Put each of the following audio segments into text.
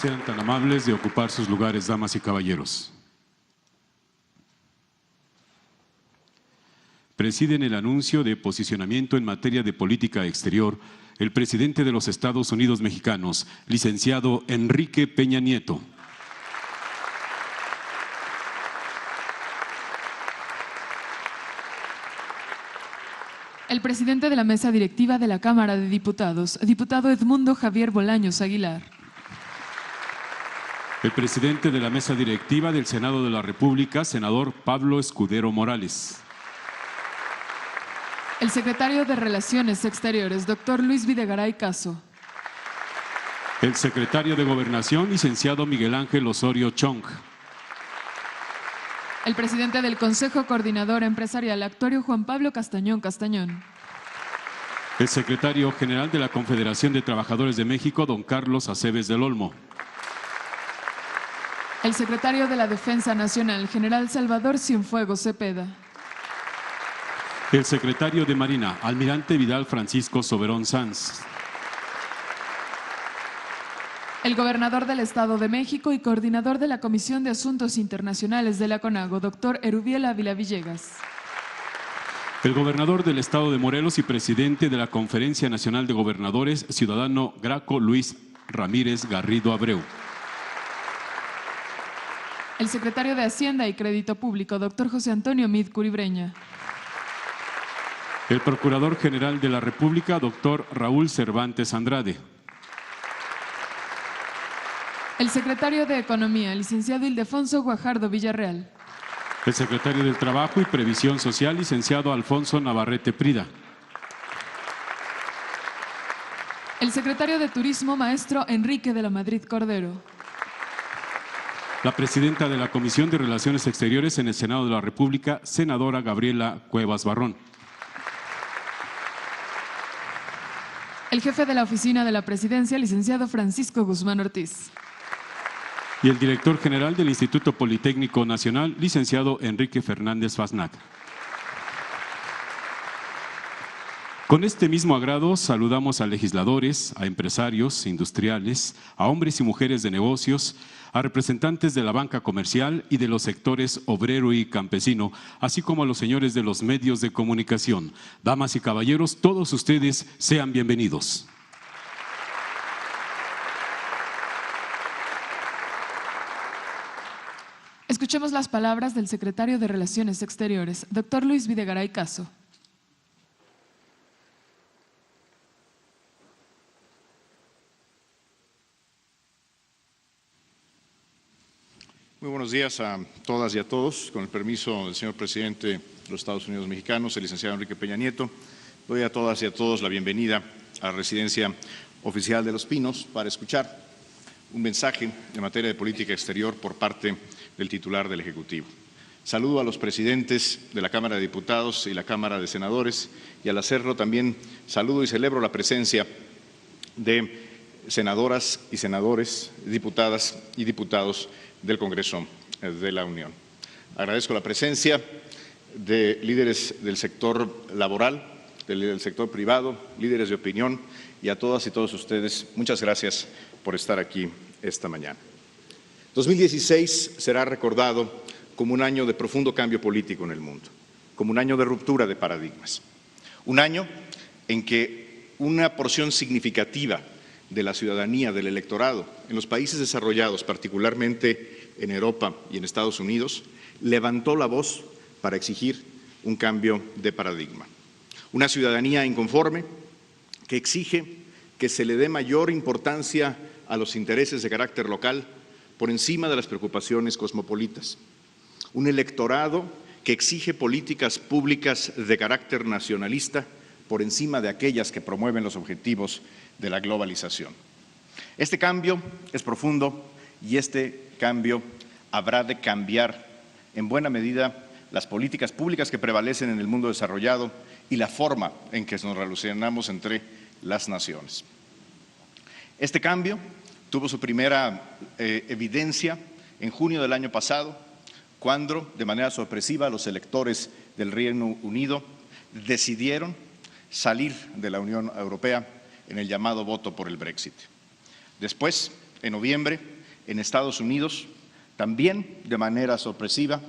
Sean tan amables de ocupar sus lugares, damas y caballeros. Preside en el anuncio de posicionamiento en materia de política exterior el presidente de los Estados Unidos mexicanos, licenciado Enrique Peña Nieto. El presidente de la mesa directiva de la Cámara de Diputados, diputado Edmundo Javier Bolaños Aguilar. El presidente de la mesa directiva del Senado de la República, senador Pablo Escudero Morales. El secretario de Relaciones Exteriores, doctor Luis Videgaray Caso. El secretario de Gobernación, licenciado Miguel Ángel Osorio Chong. El presidente del Consejo Coordinador Empresarial, actuario Juan Pablo Castañón Castañón. El secretario general de la Confederación de Trabajadores de México, don Carlos Aceves del Olmo. El secretario de la Defensa Nacional, general Salvador Cienfuegos Cepeda. El secretario de Marina, almirante Vidal Francisco Soberón Sanz. El gobernador del Estado de México y coordinador de la Comisión de Asuntos Internacionales de la CONAGO, doctor Erubiel Ávila Villegas. El gobernador del Estado de Morelos y presidente de la Conferencia Nacional de Gobernadores, ciudadano Graco Luis Ramírez Garrido Abreu. El secretario de Hacienda y Crédito Público, doctor José Antonio Mid Curibreña. El procurador general de la República, doctor Raúl Cervantes Andrade. El secretario de Economía, licenciado Ildefonso Guajardo Villarreal. El secretario del Trabajo y Previsión Social, licenciado Alfonso Navarrete Prida. El secretario de Turismo, maestro Enrique de la Madrid Cordero. La presidenta de la Comisión de Relaciones Exteriores en el Senado de la República, senadora Gabriela Cuevas Barrón. El jefe de la Oficina de la Presidencia, licenciado Francisco Guzmán Ortiz. Y el director general del Instituto Politécnico Nacional, licenciado Enrique Fernández Fasnac. Con este mismo agrado saludamos a legisladores, a empresarios, industriales, a hombres y mujeres de negocios, a representantes de la banca comercial y de los sectores obrero y campesino, así como a los señores de los medios de comunicación. Damas y caballeros, todos ustedes sean bienvenidos. Escuchemos las palabras del secretario de Relaciones Exteriores, doctor Luis Videgaray Caso. Muy buenos días a todas y a todos. Con el permiso del señor presidente de los Estados Unidos mexicanos, el licenciado Enrique Peña Nieto, doy a todas y a todos la bienvenida a la residencia oficial de Los Pinos para escuchar un mensaje en materia de política exterior por parte del titular del Ejecutivo. Saludo a los presidentes de la Cámara de Diputados y la Cámara de Senadores y al hacerlo también saludo y celebro la presencia de senadoras y senadores, diputadas y diputados del Congreso de la Unión. Agradezco la presencia de líderes del sector laboral, del sector privado, líderes de opinión y a todas y todos ustedes, muchas gracias por estar aquí esta mañana. 2016 será recordado como un año de profundo cambio político en el mundo, como un año de ruptura de paradigmas, un año en que una porción significativa de la ciudadanía, del electorado, en los países desarrollados, particularmente en Europa y en Estados Unidos, levantó la voz para exigir un cambio de paradigma. Una ciudadanía inconforme que exige que se le dé mayor importancia a los intereses de carácter local por encima de las preocupaciones cosmopolitas. Un electorado que exige políticas públicas de carácter nacionalista por encima de aquellas que promueven los objetivos de la globalización. Este cambio es profundo y este cambio habrá de cambiar en buena medida las políticas públicas que prevalecen en el mundo desarrollado y la forma en que nos relacionamos entre las naciones. Este cambio tuvo su primera evidencia en junio del año pasado, cuando, de manera sorpresiva, los electores del Reino Unido decidieron salir de la Unión Europea en el llamado voto por el Brexit. Después, En noviembre, en Estados Unidos, también de manera sorpresiva,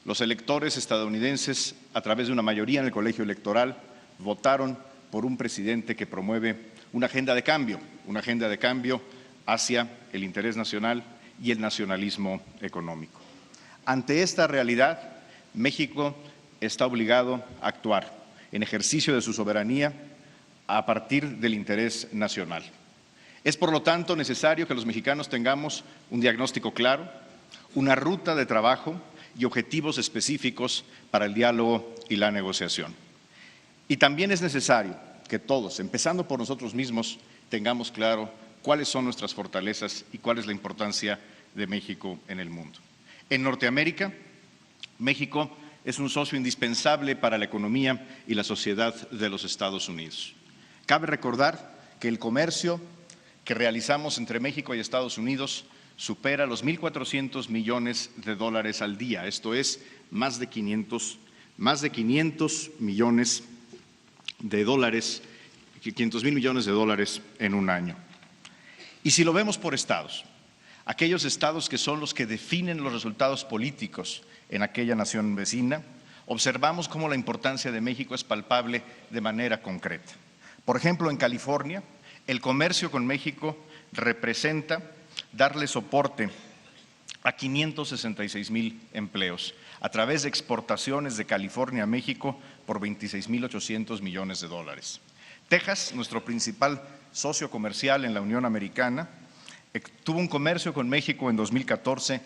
los electores estadounidenses, a través de una mayoría en el colegio electoral, votaron por un presidente que promueve una agenda de cambio hacia el interés nacional y el nacionalismo económico. Ante esta realidad, México está obligado a actuar en ejercicio de su soberanía a partir del interés nacional. Es, por lo tanto, necesario que los mexicanos tengamos un diagnóstico claro, una ruta de trabajo y objetivos específicos para el diálogo y la negociación. Y también es necesario que todos, empezando por nosotros mismos, tengamos claro cuáles son nuestras fortalezas y cuál es la importancia de México en el mundo. En Norteamérica, México es un socio indispensable para la economía y la sociedad de los Estados Unidos. Cabe recordar que el comercio que realizamos entre México y Estados Unidos supera los 1.400 millones de dólares al día. Esto es más de 500 millones de dólares, 500 mil millones de dólares en un año. Y si lo vemos por estados, aquellos estados que son los que definen los resultados políticos en aquella nación vecina, observamos cómo la importancia de México es palpable de manera concreta. Por ejemplo, en California, el comercio con México representa darle soporte a 566,000 empleos a través de exportaciones de California a México por 26,800 millones de dólares. Texas, nuestro principal socio comercial en la Unión Americana, tuvo un comercio con México en 2014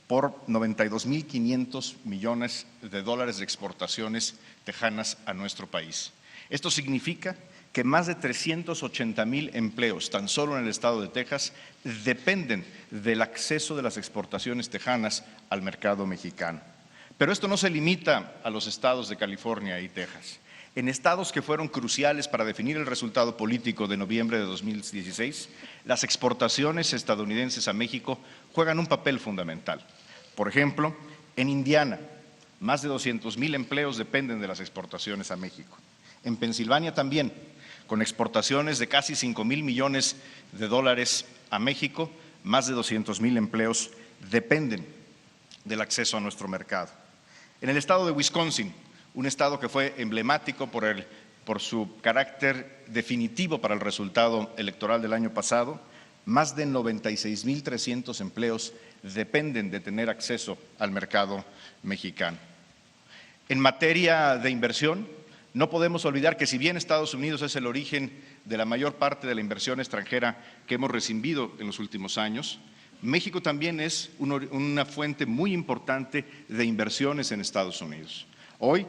por 92,500 millones de dólares de exportaciones tejanas a nuestro país. Esto significa que más de 380,000 empleos, tan solo en el estado de Texas, dependen del acceso de las exportaciones tejanas al mercado mexicano. Pero esto no se limita a los estados de California y Texas. En estados que fueron cruciales para definir el resultado político de noviembre de 2016, las exportaciones estadounidenses a México juegan un papel fundamental. Por ejemplo, en Indiana, más de 200,000 empleos dependen de las exportaciones a México. En Pensilvania también, con exportaciones de casi 5,000 millones de dólares a México, más de 200,000 empleos dependen del acceso a nuestro mercado. En el estado de Wisconsin, un estado que fue emblemático por su carácter definitivo para el resultado electoral del año pasado, más de 96,300 empleos dependen de tener acceso al mercado mexicano. En materia de inversión, no podemos olvidar que si bien Estados Unidos es el origen de la mayor parte de la inversión extranjera que hemos recibido en los últimos años, México también es una fuente muy importante de inversiones en Estados Unidos. Hoy,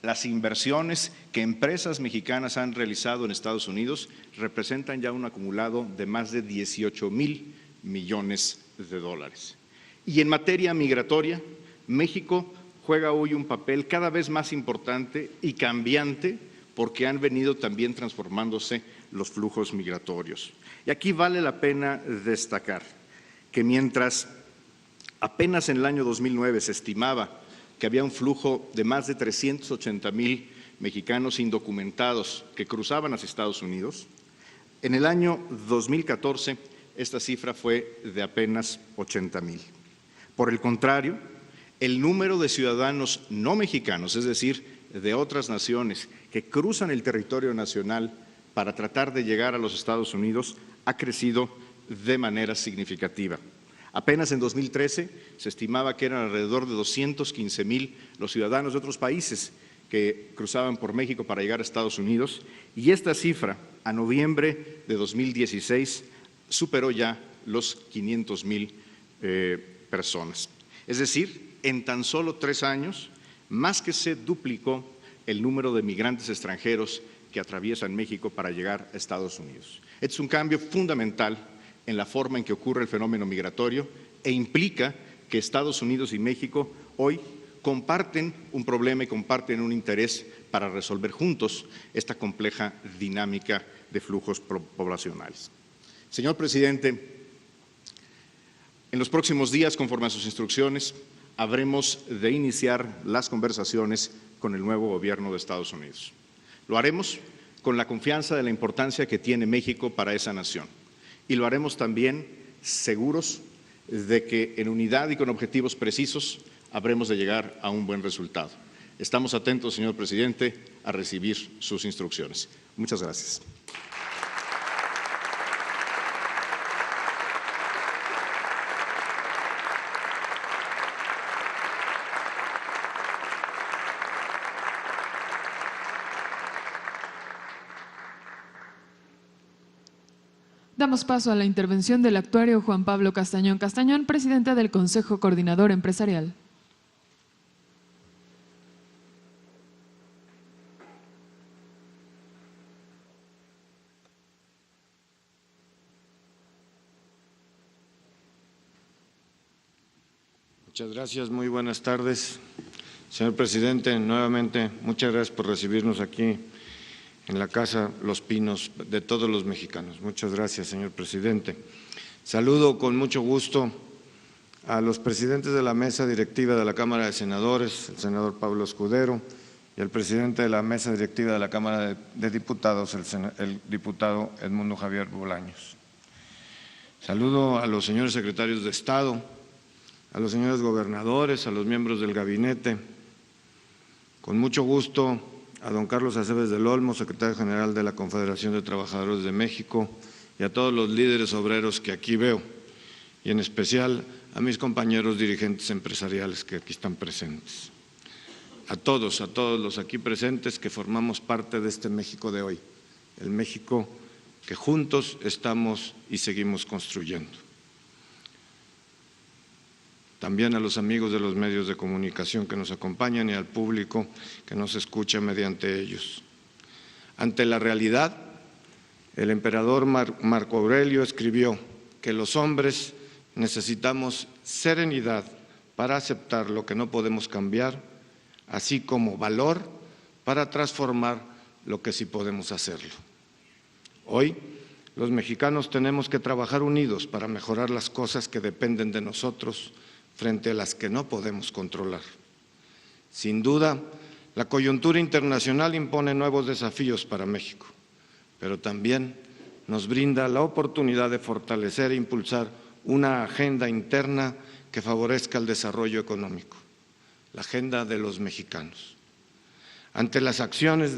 las inversiones que empresas mexicanas han realizado en Estados Unidos representan ya un acumulado de más de 18,000 millones de dólares. Y en materia migratoria, México juega hoy un papel cada vez más importante y cambiante porque han venido también transformándose los flujos migratorios. Y aquí vale la pena destacar que mientras apenas en el año 2009 se estimaba que había un flujo de más de 380,000 mexicanos indocumentados que cruzaban hacia Estados Unidos, en el año 2014 esta cifra fue de apenas 80,000. Por el contrario, el número de ciudadanos no mexicanos, es decir, de otras naciones que cruzan el territorio nacional para tratar de llegar a los Estados Unidos, ha crecido de manera significativa. Apenas en 2013 se estimaba que eran alrededor de 215,000 los ciudadanos de otros países que cruzaban por México para llegar a Estados Unidos, y esta cifra a noviembre de 2016 superó ya los 500,000 personas. Es decir, en tan solo 3 años, más que se duplicó el número de migrantes extranjeros que atraviesan México para llegar a Estados Unidos. Este es un cambio fundamental en la forma en que ocurre el fenómeno migratorio e implica que Estados Unidos y México hoy comparten un problema y comparten un interés para resolver juntos esta compleja dinámica de flujos poblacionales. Señor presidente, en los próximos días, conforme a sus instrucciones, habremos de iniciar las conversaciones con el nuevo gobierno de Estados Unidos. Lo haremos con la confianza de la importancia que tiene México para esa nación y lo haremos también seguros de que en unidad y con objetivos precisos habremos de llegar a un buen resultado. Estamos atentos, señor presidente, a recibir sus instrucciones. Muchas gracias. Damos paso a la intervención del actuario Juan Pablo Castañón Castañón, presidente del Consejo Coordinador Empresarial. Muchas gracias, muy buenas tardes. Señor presidente, nuevamente muchas gracias por recibirnos aquí en la Casa Los Pinos de todos los mexicanos. Muchas gracias, señor presidente. Saludo con mucho gusto a los presidentes de la mesa directiva de la Cámara de Senadores, el senador Pablo Escudero, y al presidente de la mesa directiva de la Cámara de Diputados, el diputado Edmundo Javier Bolaños. Saludo a los señores secretarios de Estado, a los señores gobernadores, a los miembros del gabinete. Con mucho gusto a don Carlos Aceves del Olmo, secretario general de la Confederación de Trabajadores de México, y a todos los líderes obreros que aquí veo, y en especial a mis compañeros dirigentes empresariales que aquí están presentes. A todos los aquí presentes que formamos parte de este México de hoy, el México que juntos estamos y seguimos construyendo. También a los amigos de los medios de comunicación que nos acompañan y al público que nos escucha mediante ellos. Ante la realidad, el emperador Marco Aurelio escribió que los hombres necesitamos serenidad para aceptar lo que no podemos cambiar, así como valor para transformar lo que sí podemos hacerlo. Hoy, los mexicanos tenemos que trabajar unidos para mejorar las cosas que dependen de nosotros frente a las que no podemos controlar. Sin duda, la coyuntura internacional impone nuevos desafíos para México, pero también nos brinda la oportunidad de fortalecer e impulsar una agenda interna que favorezca el desarrollo económico, la agenda de los mexicanos. Ante las acciones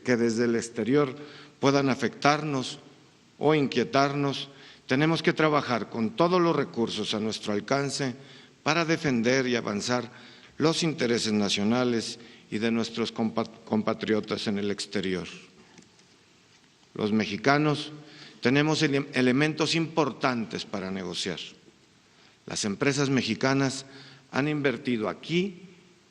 que desde el exterior puedan afectarnos o inquietarnos, tenemos que trabajar con todos los recursos a nuestro alcance para defender y avanzar los intereses nacionales y de nuestros compatriotas en el exterior. Los mexicanos tenemos elementos importantes para negociar. Las empresas mexicanas han invertido aquí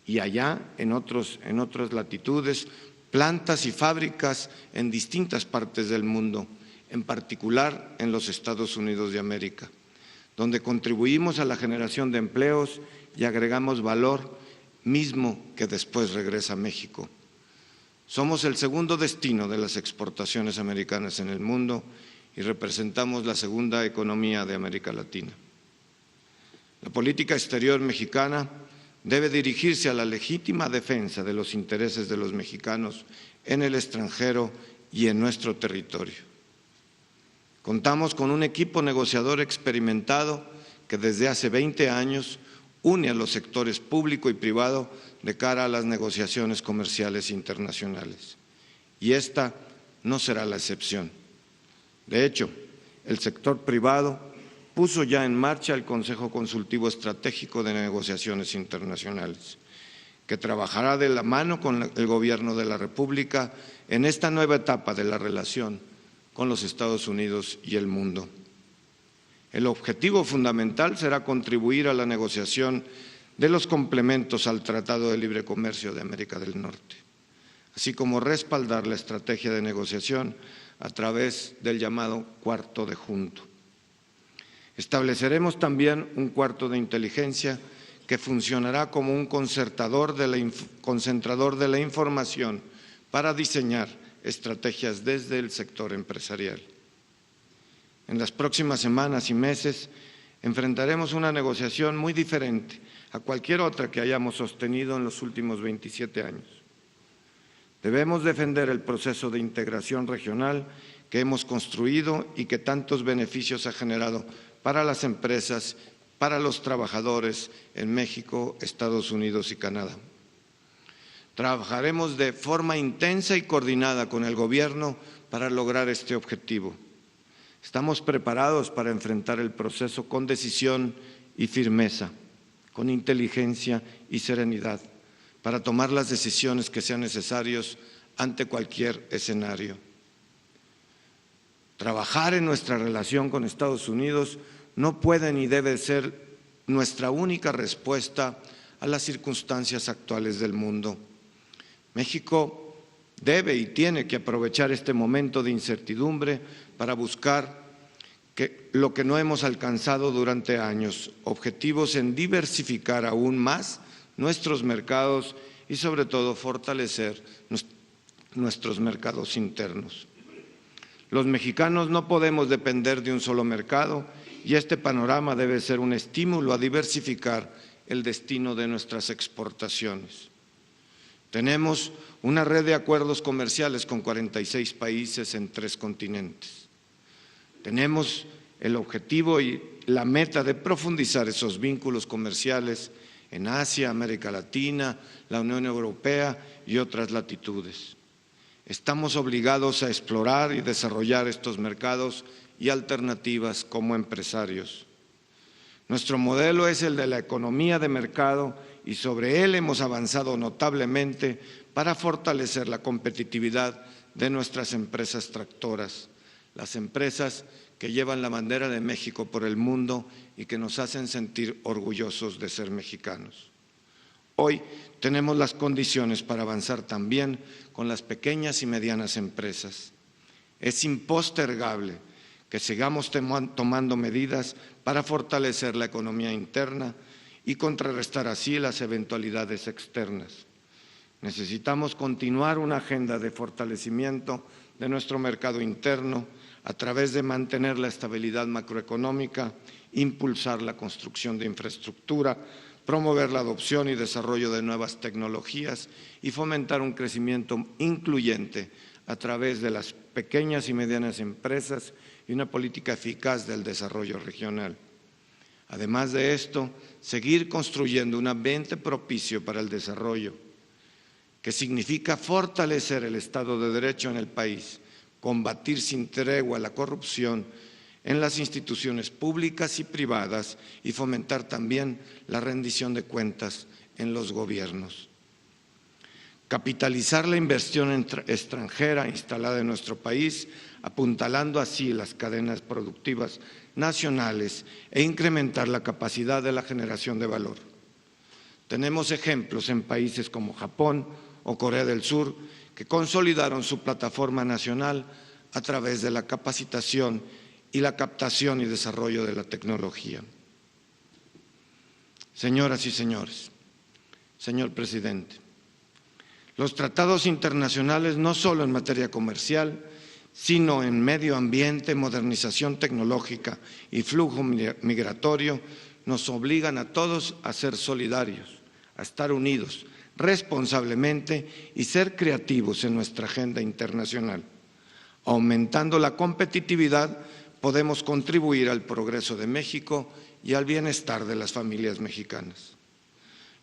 y allá, en otras latitudes, plantas y fábricas en distintas partes del mundo, en particular en los Estados Unidos de América, donde contribuimos a la generación de empleos y agregamos valor mismo que después regresa a México. Somos el segundo destino de las exportaciones americanas en el mundo y representamos la segunda economía de América Latina. La política exterior mexicana debe dirigirse a la legítima defensa de los intereses de los mexicanos en el extranjero y en nuestro territorio. Contamos con un equipo negociador experimentado que desde hace 20 años une a los sectores público y privado de cara a las negociaciones comerciales internacionales. Y esta no será la excepción. De hecho, el sector privado puso ya en marcha el Consejo Consultivo Estratégico de Negociaciones Internacionales, que trabajará de la mano con el Gobierno de la República en esta nueva etapa de la relación con los Estados Unidos y el mundo. El objetivo fundamental será contribuir a la negociación de los complementos al Tratado de Libre Comercio de América del Norte, así como respaldar la estrategia de negociación a través del llamado Cuarto de Junto. Estableceremos también un cuarto de inteligencia que funcionará como un concentrador de la información para diseñar estrategias desde el sector empresarial. En las próximas semanas y meses enfrentaremos una negociación muy diferente a cualquier otra que hayamos sostenido en los últimos 27 años. Debemos defender el proceso de integración regional que hemos construido y que tantos beneficios ha generado para las empresas, para los trabajadores en México, Estados Unidos y Canadá. Trabajaremos de forma intensa y coordinada con el Gobierno para lograr este objetivo. Estamos preparados para enfrentar el proceso con decisión y firmeza, con inteligencia y serenidad, para tomar las decisiones que sean necesarias ante cualquier escenario. Trabajar en nuestra relación con Estados Unidos no puede ni debe ser nuestra única respuesta a las circunstancias actuales del mundo. México debe y tiene que aprovechar este momento de incertidumbre para buscar lo que no hemos alcanzado durante años, objetivos en diversificar aún más nuestros mercados y sobre todo fortalecer nuestros mercados internos. Los mexicanos no podemos depender de un solo mercado y este panorama debe ser un estímulo a diversificar el destino de nuestras exportaciones. Tenemos una red de acuerdos comerciales con 46 países en 3 continentes. Tenemos el objetivo y la meta de profundizar esos vínculos comerciales en Asia, América Latina, la Unión Europea y otras latitudes. Estamos obligados a explorar y desarrollar estos mercados y alternativas como empresarios. Nuestro modelo es el de la economía de mercado y sobre él hemos avanzado notablemente para fortalecer la competitividad de nuestras empresas tractoras, las empresas que llevan la bandera de México por el mundo y que nos hacen sentir orgullosos de ser mexicanos. Hoy tenemos las condiciones para avanzar también con las pequeñas y medianas empresas. Es impostergable que sigamos tomando medidas para fortalecer la economía interna y contrarrestar así las eventualidades externas. Necesitamos continuar una agenda de fortalecimiento de nuestro mercado interno a través de mantener la estabilidad macroeconómica, impulsar la construcción de infraestructura, promover la adopción y desarrollo de nuevas tecnologías y fomentar un crecimiento incluyente a través de las pequeñas y medianas empresas y una política eficaz del desarrollo regional. Además de esto, seguir construyendo un ambiente propicio para el desarrollo, que significa fortalecer el Estado de Derecho en el país, combatir sin tregua la corrupción en las instituciones públicas y privadas y fomentar también la rendición de cuentas en los gobiernos. Capitalizar la inversión extranjera instalada en nuestro país, apuntalando así las cadenas productivas nacionales e incrementar la capacidad de la generación de valor. Tenemos ejemplos en países como Japón o Corea del Sur que consolidaron su plataforma nacional a través de la capacitación y la captación y desarrollo de la tecnología. Señoras y señores, señor presidente, los tratados internacionales no solo en materia comercial, sino en medio ambiente, modernización tecnológica y flujo migratorio, nos obligan a todos a ser solidarios, a estar unidos responsablemente y ser creativos en nuestra agenda internacional. Aumentando la competitividad, podemos contribuir al progreso de México y al bienestar de las familias mexicanas.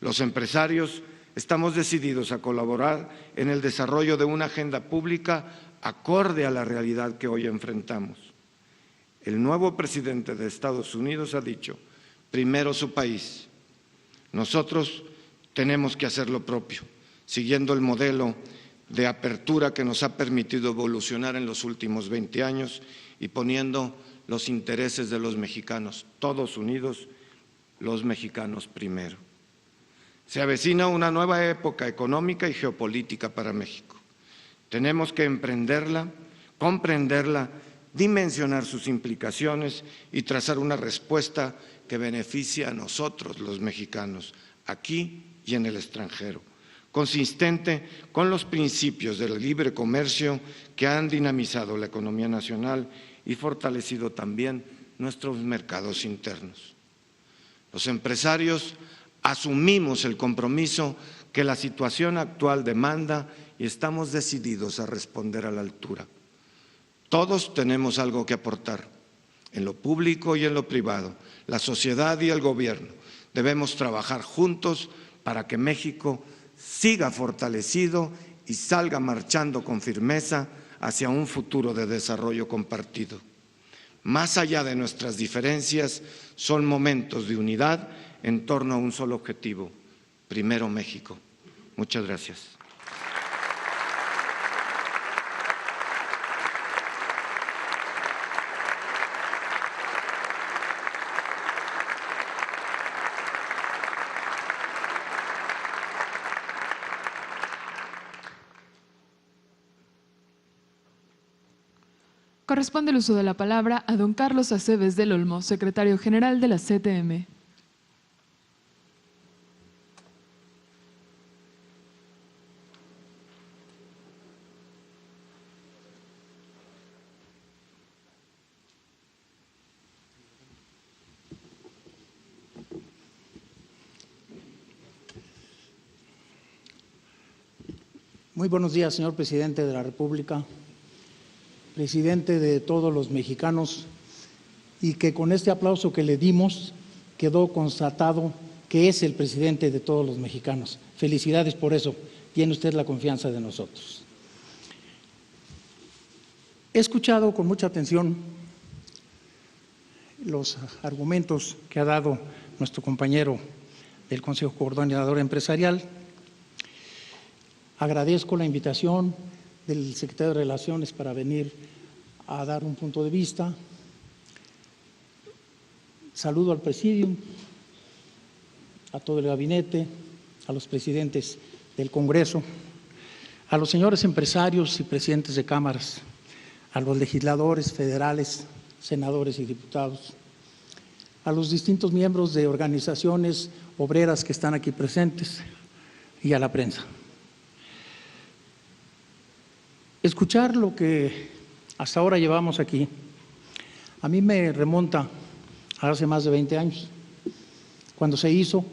Los empresarios estamos decididos a colaborar en el desarrollo de una agenda pública acorde a la realidad que hoy enfrentamos. El nuevo presidente de Estados Unidos ha dicho, primero su país. Nosotros tenemos que hacer lo propio, siguiendo el modelo de apertura que nos ha permitido evolucionar en los últimos 20 años y poniendo los intereses de los mexicanos, todos unidos, los mexicanos primero. Se avecina una nueva época económica y geopolítica para México. Tenemos que emprenderla, comprenderla, dimensionar sus implicaciones y trazar una respuesta que beneficie a nosotros, los mexicanos, aquí y en el extranjero, consistente con los principios del libre comercio que han dinamizado la economía nacional y fortalecido también nuestros mercados internos. Los empresarios asumimos el compromiso que la situación actual demanda y estamos decididos a responder a la altura. Todos tenemos algo que aportar, en lo público y en lo privado, la sociedad y el gobierno. Debemos trabajar juntos para que México siga fortalecido y salga marchando con firmeza hacia un futuro de desarrollo compartido. Más allá de nuestras diferencias, son momentos de unidad en torno a un solo objetivo: primero México. Muchas gracias. Corresponde el uso de la palabra a don Carlos Aceves del Olmo, secretario general de la CTM. Muy buenos días, señor presidente de la República, presidente de todos los mexicanos, y que con este aplauso que le dimos quedó constatado que es el presidente de todos los mexicanos. Felicidades por eso, tiene usted la confianza de nosotros. He escuchado con mucha atención los argumentos que ha dado nuestro compañero del Consejo Coordinador Empresarial. Agradezco la invitación del secretario de Relaciones para venir a dar un punto de vista. Saludo al presidium, a todo el gabinete, a los presidentes del Congreso, a los señores empresarios y presidentes de cámaras, a los legisladores federales, senadores y diputados, a los distintos miembros de organizaciones obreras que están aquí presentes y a la prensa. Escuchar lo que hasta ahora llevamos aquí, a mí me remonta a hace más de 20 años, cuando se hizo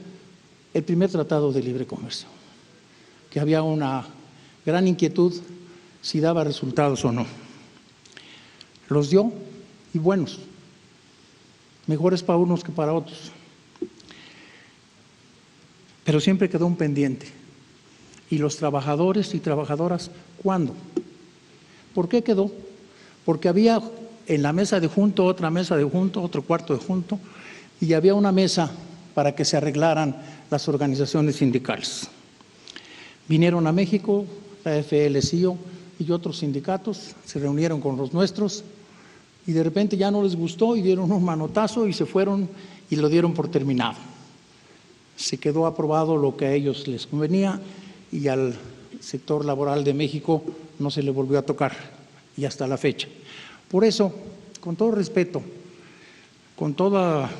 el primer tratado de libre comercio, que había una gran inquietud si daba resultados o no. Los dio, y buenos, mejores para unos que para otros, pero siempre quedó un pendiente. ¿Y los trabajadores y trabajadoras cuándo? ¿Por qué quedó? Porque había en la mesa de junto, otra mesa de junto, otro cuarto de junto, y había una mesa para que se arreglaran las organizaciones sindicales. Vinieron a México, la FL-CIO y otros sindicatos, se reunieron con los nuestros, y de repente ya no les gustó y dieron un manotazo y se fueron y lo dieron por terminado. Se quedó aprobado lo que a ellos les convenía y al sector laboral de México no se le volvió a tocar, y hasta la fecha. Por eso, con todo respeto, con toda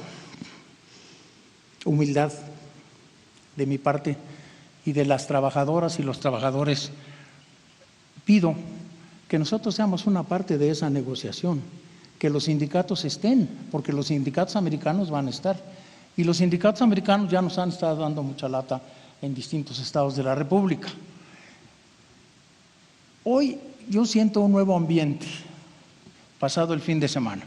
humildad de mi parte y de las trabajadoras y los trabajadores, pido que nosotros seamos una parte de esa negociación, que los sindicatos estén, porque los sindicatos americanos van a estar, y los sindicatos americanos ya nos han estado dando mucha lata en distintos estados de la República. Hoy yo siento un nuevo ambiente, pasado el fin de semana.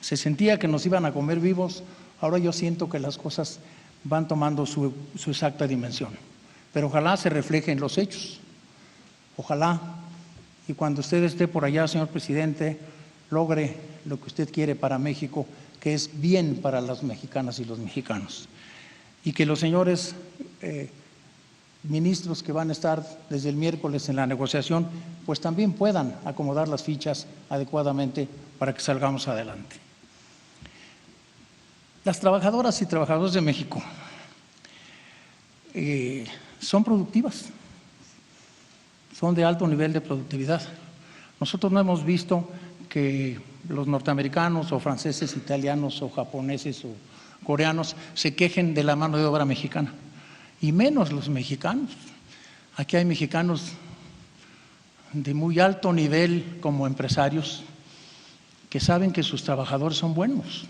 Se sentía que nos iban a comer vivos, ahora yo siento que las cosas van tomando su exacta dimensión. Pero ojalá se refleje en los hechos. Ojalá, y cuando usted esté por allá, señor presidente, logre lo que usted quiere para México, que es bien para las mexicanas y los mexicanos. Y que los señores ministros que van a estar desde el miércoles en la negociación, pues también puedan acomodar las fichas adecuadamente para que salgamos adelante. Las trabajadoras y trabajadores de México son productivas, son de alto nivel de productividad. Nosotros no hemos visto que los norteamericanos o franceses, italianos o japoneses o coreanos se quejen de la mano de obra mexicana, y menos los mexicanos. Aquí hay mexicanos de muy alto nivel como empresarios que saben que sus trabajadores son buenos.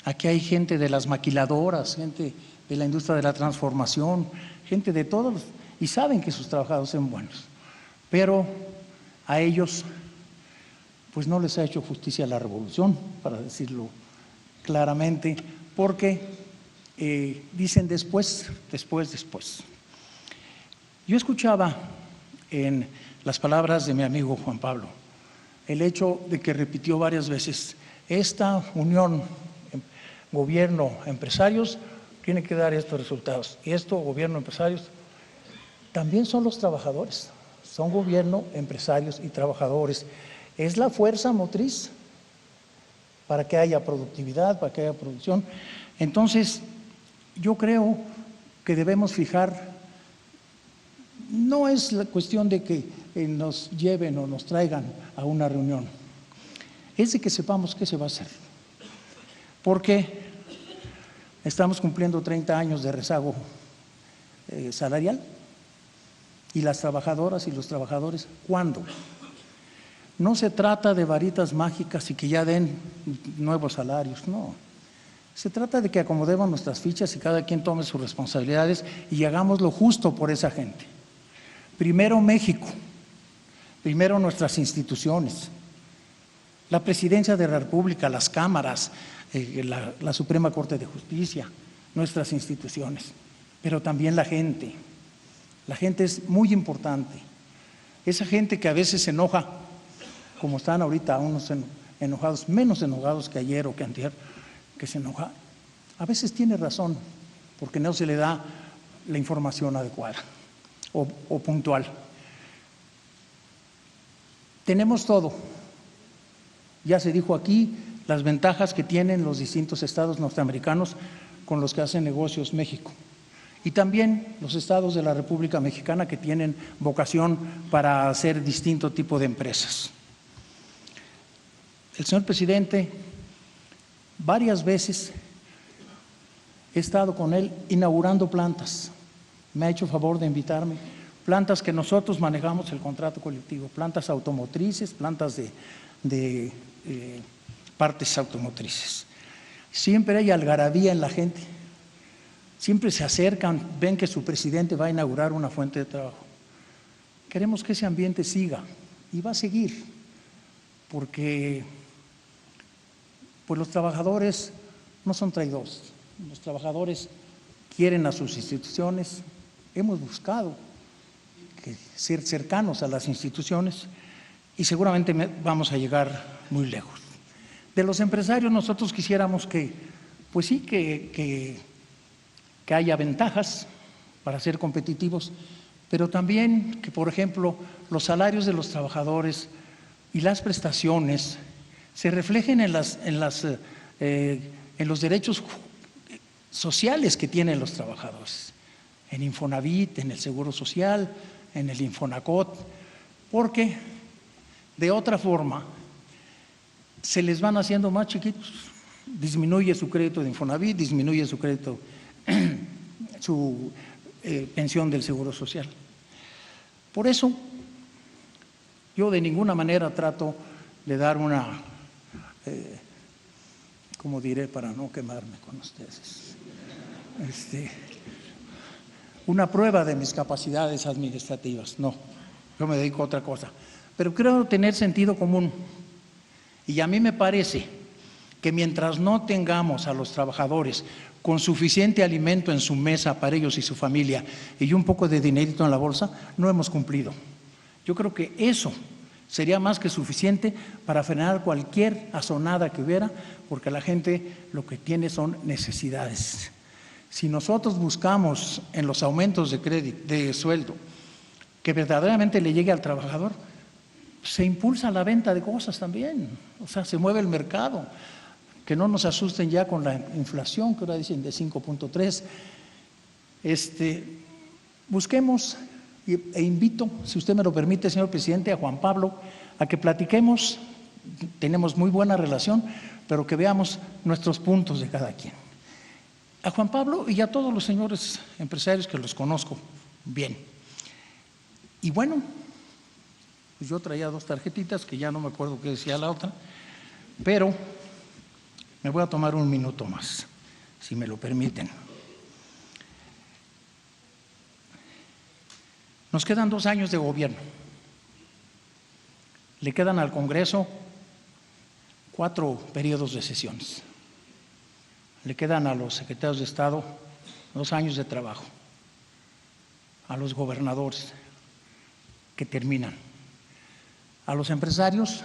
Aquí hay gente de las maquiladoras, gente de la industria de la transformación, gente de todos, y saben que sus trabajadores son buenos. Pero a ellos pues no les ha hecho justicia a la revolución, para decirlo claramente, porque dicen después. Yo escuchaba en las palabras de mi amigo Juan Pablo el hecho de que repitió varias veces: esta unión gobierno-empresarios tiene que dar estos resultados. Y esto, gobierno-empresarios, también son los trabajadores, son gobierno, empresarios y trabajadores. Es la fuerza motriz para que haya productividad, para que haya producción. Entonces, yo creo que debemos fijar, no es la cuestión de que nos lleven o nos traigan a una reunión, es de que sepamos qué se va a hacer. Porque estamos cumpliendo 30 años de rezago salarial, y las trabajadoras y los trabajadores, ¿cuándo? No se trata de varitas mágicas y que ya den nuevos salarios, no. Se trata de que acomodemos nuestras fichas y cada quien tome sus responsabilidades y hagamos lo justo por esa gente. Primero México, primero nuestras instituciones, la Presidencia de la República, las cámaras, la Suprema Corte de Justicia, nuestras instituciones, pero también la gente. La gente es muy importante. Esa gente que a veces se enoja, como están ahorita unos enojados, menos enojados que ayer o que antier, que se enoja, a veces tiene razón, porque no se le da la información adecuada o puntual. Tenemos todo. Ya se dijo aquí las ventajas que tienen los distintos estados norteamericanos con los que hacen negocios México. Y también los estados de la República Mexicana que tienen vocación para hacer distinto tipo de empresas. El señor presidente, varias veces he estado con él inaugurando plantas. Me ha hecho favor de invitarme. Plantas que nosotros manejamos el contrato colectivo, plantas automotrices, plantas de partes automotrices. Siempre hay algarabía en la gente. Siempre se acercan, ven que su presidente va a inaugurar una fuente de trabajo. Queremos que ese ambiente siga y va a seguir, porque pues los trabajadores no son traidores, los trabajadores quieren a sus instituciones. Hemos buscado ser cercanos a las instituciones y seguramente vamos a llegar muy lejos. De los empresarios nosotros quisiéramos que, pues sí, que haya ventajas para ser competitivos, pero también que, por ejemplo, los salarios de los trabajadores y las prestaciones se reflejen en los derechos sociales que tienen los trabajadores, en Infonavit, en el Seguro Social, en el Infonacot, porque de otra forma se les van haciendo más chiquitos. Disminuye su crédito de Infonavit, disminuye su crédito, su pensión del Seguro Social. Por eso, yo de ninguna manera trato de dar una, ¿cómo diré para no quemarme con ustedes? Una prueba de mis capacidades administrativas, no, yo me dedico a otra cosa. Pero creo tener sentido común. Y a mí me parece que mientras no tengamos a los trabajadores con suficiente alimento en su mesa para ellos y su familia y un poco de dinerito en la bolsa, no hemos cumplido. Yo creo que eso sería más que suficiente para frenar cualquier azonada que hubiera, porque la gente lo que tiene son necesidades. Si nosotros buscamos en los aumentos de crédito, de sueldo, que verdaderamente le llegue al trabajador, se impulsa la venta de cosas también, o sea, se mueve el mercado. Que no nos asusten ya con la inflación, que ahora dicen de 5.3. Busquemos e invito, si usted me lo permite, señor presidente, a Juan Pablo, a que platiquemos. Tenemos muy buena relación, pero que veamos nuestros puntos de cada quien. A Juan Pablo y a todos los señores empresarios que los conozco bien. Y bueno, pues yo traía 2 tarjetitas que ya no me acuerdo qué decía la otra, pero me voy a tomar un minuto más, si me lo permiten. Nos quedan 2 años de gobierno. Le quedan al Congreso 4 periodos de sesiones. Le quedan a los secretarios de Estado 2 años de trabajo, a los gobernadores que terminan, a los empresarios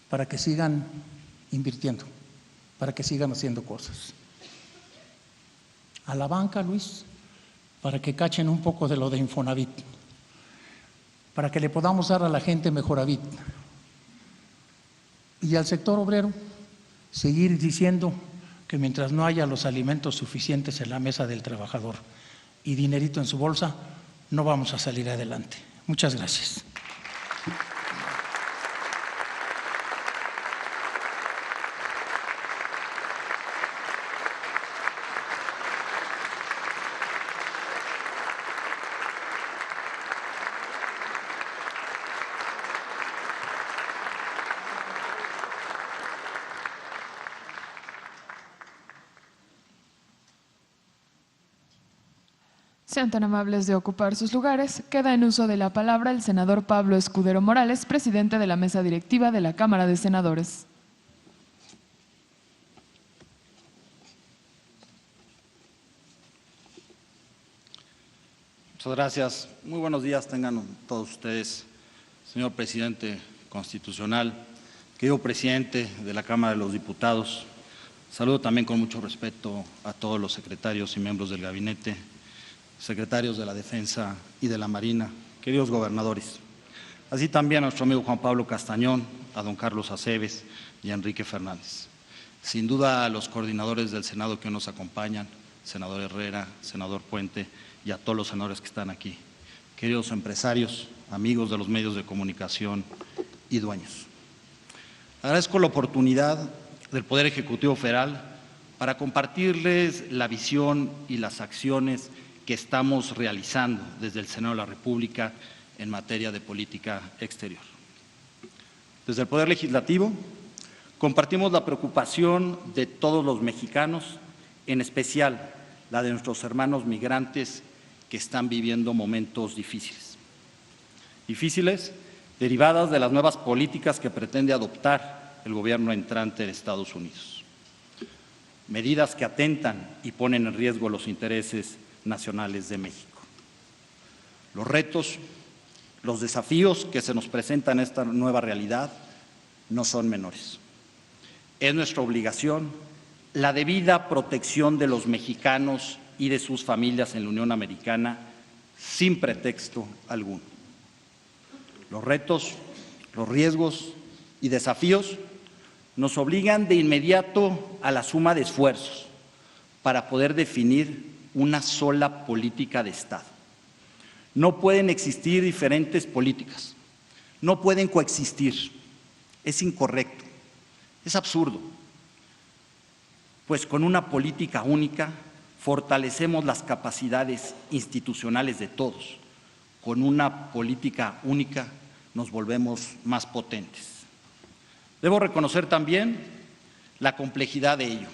para que sigan invirtiendo, para que sigan haciendo cosas, a la banca, Luis, para que cachen un poco de lo de Infonavit, para que le podamos dar a la gente Mejoravit, y al sector obrero seguir diciendo que mientras no haya los alimentos suficientes en la mesa del trabajador y dinerito en su bolsa, no vamos a salir adelante. Muchas gracias. Sean tan amables de ocupar sus lugares. Queda en uso de la palabra el senador Pablo Escudero Morales, presidente de la mesa directiva de la Cámara de Senadores. Muchas gracias. Muy buenos días tengan todos ustedes, señor presidente constitucional, querido presidente de la Cámara de los Diputados. Saludo también con mucho respeto a todos los secretarios y miembros del gabinete, secretarios de la Defensa y de la Marina, queridos gobernadores, así también a nuestro amigo Juan Pablo Castañón, a don Carlos Aceves y a Enrique Fernández. Sin duda a los coordinadores del Senado que nos acompañan, senador Herrera, senador Puente y a todos los senadores que están aquí, queridos empresarios, amigos de los medios de comunicación y dueños. Agradezco la oportunidad del Poder Ejecutivo Federal para compartirles la visión y las acciones que estamos realizando desde el Senado de la República en materia de política exterior. Desde el Poder Legislativo compartimos la preocupación de todos los mexicanos, en especial la de nuestros hermanos migrantes que están viviendo momentos difíciles. Difíciles derivadas de las nuevas políticas que pretende adoptar el gobierno entrante de Estados Unidos. Medidas que atentan y ponen en riesgo los intereses nacionales de México. Los retos, los desafíos que se nos presentan en esta nueva realidad no son menores. Es nuestra obligación la debida protección de los mexicanos y de sus familias en la Unión Americana sin pretexto alguno. Los retos, los riesgos y desafíos nos obligan de inmediato a la suma de esfuerzos para poder definir una sola política de Estado. No pueden existir diferentes políticas, no pueden coexistir, es incorrecto, es absurdo, pues con una política única fortalecemos las capacidades institucionales de todos, con una política única nos volvemos más potentes. Debo reconocer también la complejidad de ello,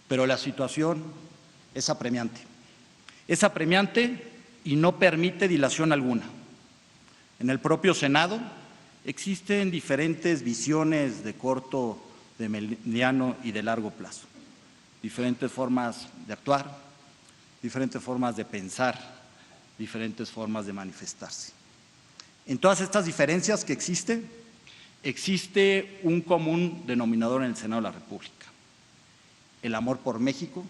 pero la situación es apremiante y no permite dilación alguna. En el propio Senado existen diferentes visiones de corto, de mediano y de largo plazo, diferentes formas de actuar, diferentes formas de pensar, diferentes formas de manifestarse. En todas estas diferencias que existe un común denominador en el Senado de la República: el amor por México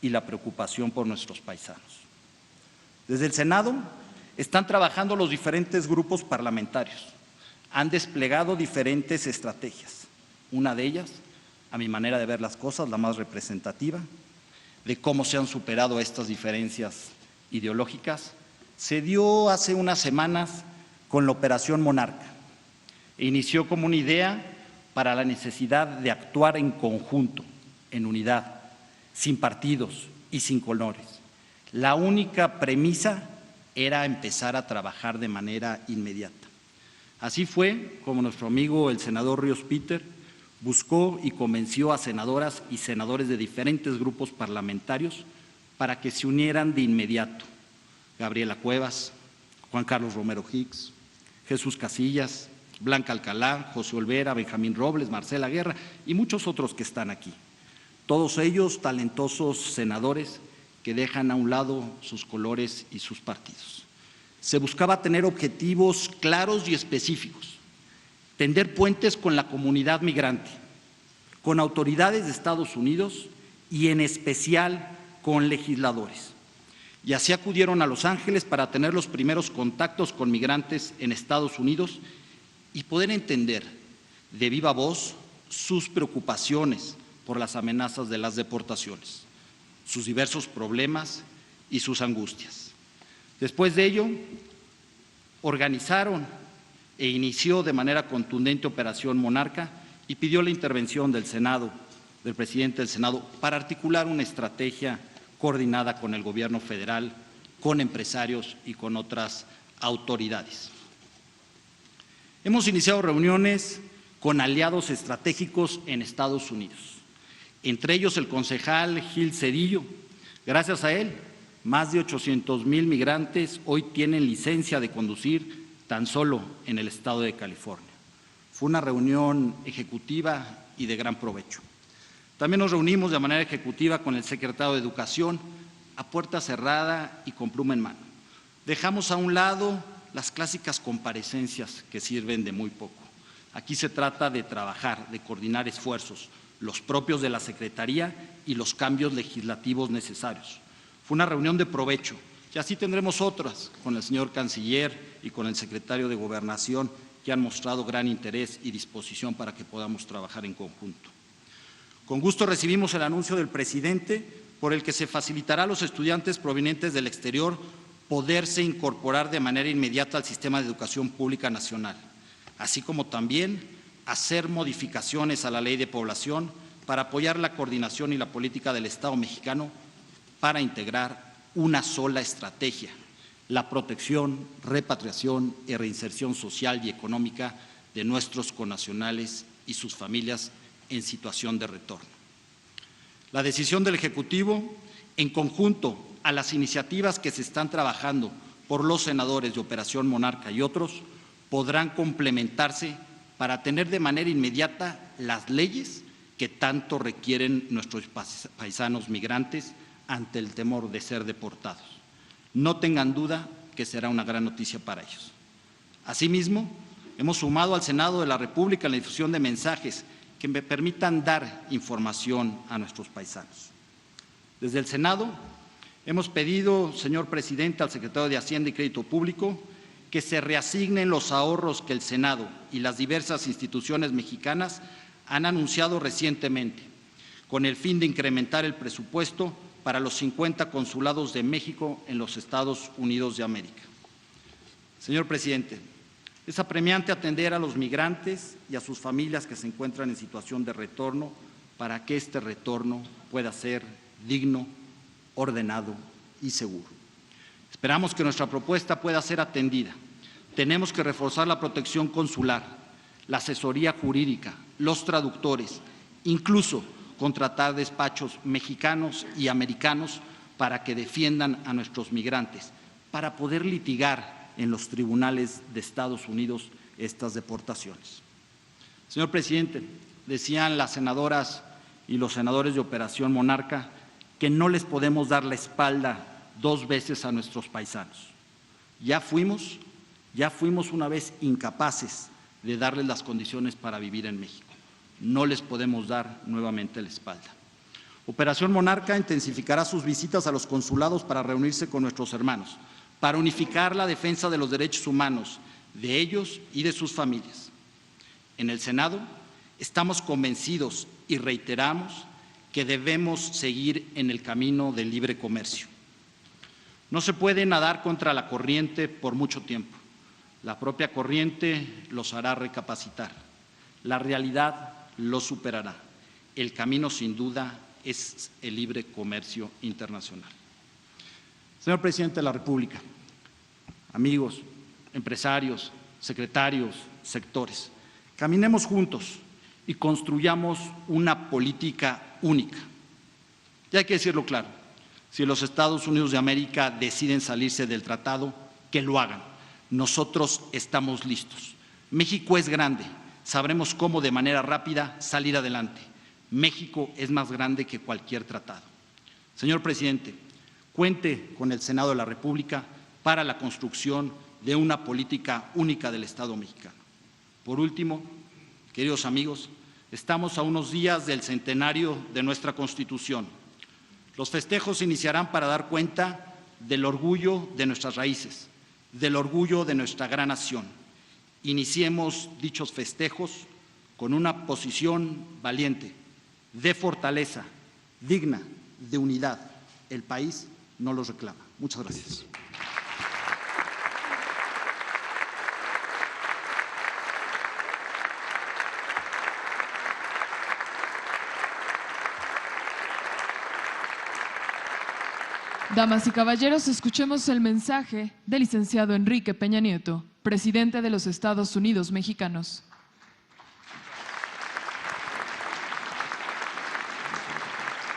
y la preocupación por nuestros paisanos. Desde el Senado están trabajando los diferentes grupos parlamentarios, han desplegado diferentes estrategias. Una de ellas, a mi manera de ver las cosas, la más representativa, de cómo se han superado estas diferencias ideológicas, se dio hace unas semanas con la Operación Monarca e inició como una idea para la necesidad de actuar en conjunto, en unidad, sin partidos y sin colores. La única premisa era empezar a trabajar de manera inmediata. Así fue como nuestro amigo el senador Ríos Peter buscó y convenció a senadoras y senadores de diferentes grupos parlamentarios para que se unieran de inmediato. Gabriela Cuevas, Juan Carlos Romero Hicks, Jesús Casillas, Blanca Alcalá, José Olvera, Benjamín Robles, Marcela Guerra y muchos otros que están aquí. Todos ellos talentosos senadores que dejan a un lado sus colores y sus partidos. Se buscaba tener objetivos claros y específicos, tender puentes con la comunidad migrante, con autoridades de Estados Unidos y en especial con legisladores. Y así acudieron a Los Ángeles para tener los primeros contactos con migrantes en Estados Unidos y poder entender de viva voz sus preocupaciones por las amenazas de las deportaciones, sus diversos problemas y sus angustias. Después de ello, organizaron e inició de manera contundente Operación Monarca y pidió la intervención del Senado, del presidente del Senado, para articular una estrategia coordinada con el Gobierno federal, con empresarios y con otras autoridades. Hemos iniciado reuniones con aliados estratégicos en Estados Unidos, entre ellos el concejal Gil Cedillo. Gracias a él, más de 800,000 migrantes hoy tienen licencia de conducir tan solo en el estado de California. Fue una reunión ejecutiva y de gran provecho. También nos reunimos de manera ejecutiva con el secretario de Educación a puerta cerrada y con pluma en mano. Dejamos a un lado las clásicas comparecencias que sirven de muy poco. Aquí se trata de trabajar, de coordinar esfuerzos, los propios de la Secretaría y los cambios legislativos necesarios. Fue una reunión de provecho y así tendremos otras con el señor Canciller y con el secretario de Gobernación, que han mostrado gran interés y disposición para que podamos trabajar en conjunto. Con gusto recibimos el anuncio del presidente por el que se facilitará a los estudiantes provenientes del exterior poderse incorporar de manera inmediata al sistema de educación pública nacional, así como también hacer modificaciones a la Ley de Población para apoyar la coordinación y la política del Estado mexicano para integrar una sola estrategia: la protección, repatriación y reinserción social y económica de nuestros connacionales y sus familias en situación de retorno. La decisión del Ejecutivo, en conjunto a las iniciativas que se están trabajando por los senadores de Operación Monarca y otros, podrán complementarse para tener de manera inmediata las leyes que tanto requieren nuestros paisanos migrantes ante el temor de ser deportados. No tengan duda que será una gran noticia para ellos. Asimismo, hemos sumado al Senado de la República la difusión de mensajes que me permitan dar información a nuestros paisanos. Desde el Senado hemos pedido, señor presidente, al secretario de Hacienda y Crédito Público que se reasignen los ahorros que el Senado y las diversas instituciones mexicanas han anunciado recientemente, con el fin de incrementar el presupuesto para los 50 consulados de México en los Estados Unidos de América. Señor presidente, es apremiante atender a los migrantes y a sus familias que se encuentran en situación de retorno para que este retorno pueda ser digno, ordenado y seguro. Esperamos que nuestra propuesta pueda ser atendida. Tenemos que reforzar la protección consular, la asesoría jurídica, los traductores, incluso contratar despachos mexicanos y americanos para que defiendan a nuestros migrantes, para poder litigar en los tribunales de Estados Unidos estas deportaciones. Señor presidente, decían las senadoras y los senadores de Operación Monarca que no les podemos dar la espalda dos veces a nuestros paisanos. Ya fuimos una vez incapaces de darles las condiciones para vivir en México. No les podemos dar nuevamente la espalda. Operación Monarca intensificará sus visitas a los consulados para reunirse con nuestros hermanos, para unificar la defensa de los derechos humanos de ellos y de sus familias. En el Senado estamos convencidos y reiteramos que debemos seguir en el camino del libre comercio. No se puede nadar contra la corriente por mucho tiempo. La propia corriente los hará recapacitar. La realidad los superará. El camino, sin duda, es el libre comercio internacional. Señor presidente de la República, amigos, empresarios, secretarios, sectores, caminemos juntos y construyamos una política única. Y hay que decirlo claro, si los Estados Unidos de América deciden salirse del tratado, que lo hagan. Nosotros estamos listos. México es grande, sabremos cómo de manera rápida salir adelante. México es más grande que cualquier tratado. Señor presidente, cuente con el Senado de la República para la construcción de una política única del Estado mexicano. Por último, queridos amigos, estamos a unos días del centenario de nuestra Constitución. Los festejos se iniciarán para dar cuenta del orgullo de nuestras raíces, del orgullo de nuestra gran nación. Iniciemos dichos festejos con una posición valiente, de fortaleza, digna, de unidad. El país no los reclama. Muchas gracias. Damas y caballeros, escuchemos el mensaje del licenciado Enrique Peña Nieto, presidente de los Estados Unidos mexicanos.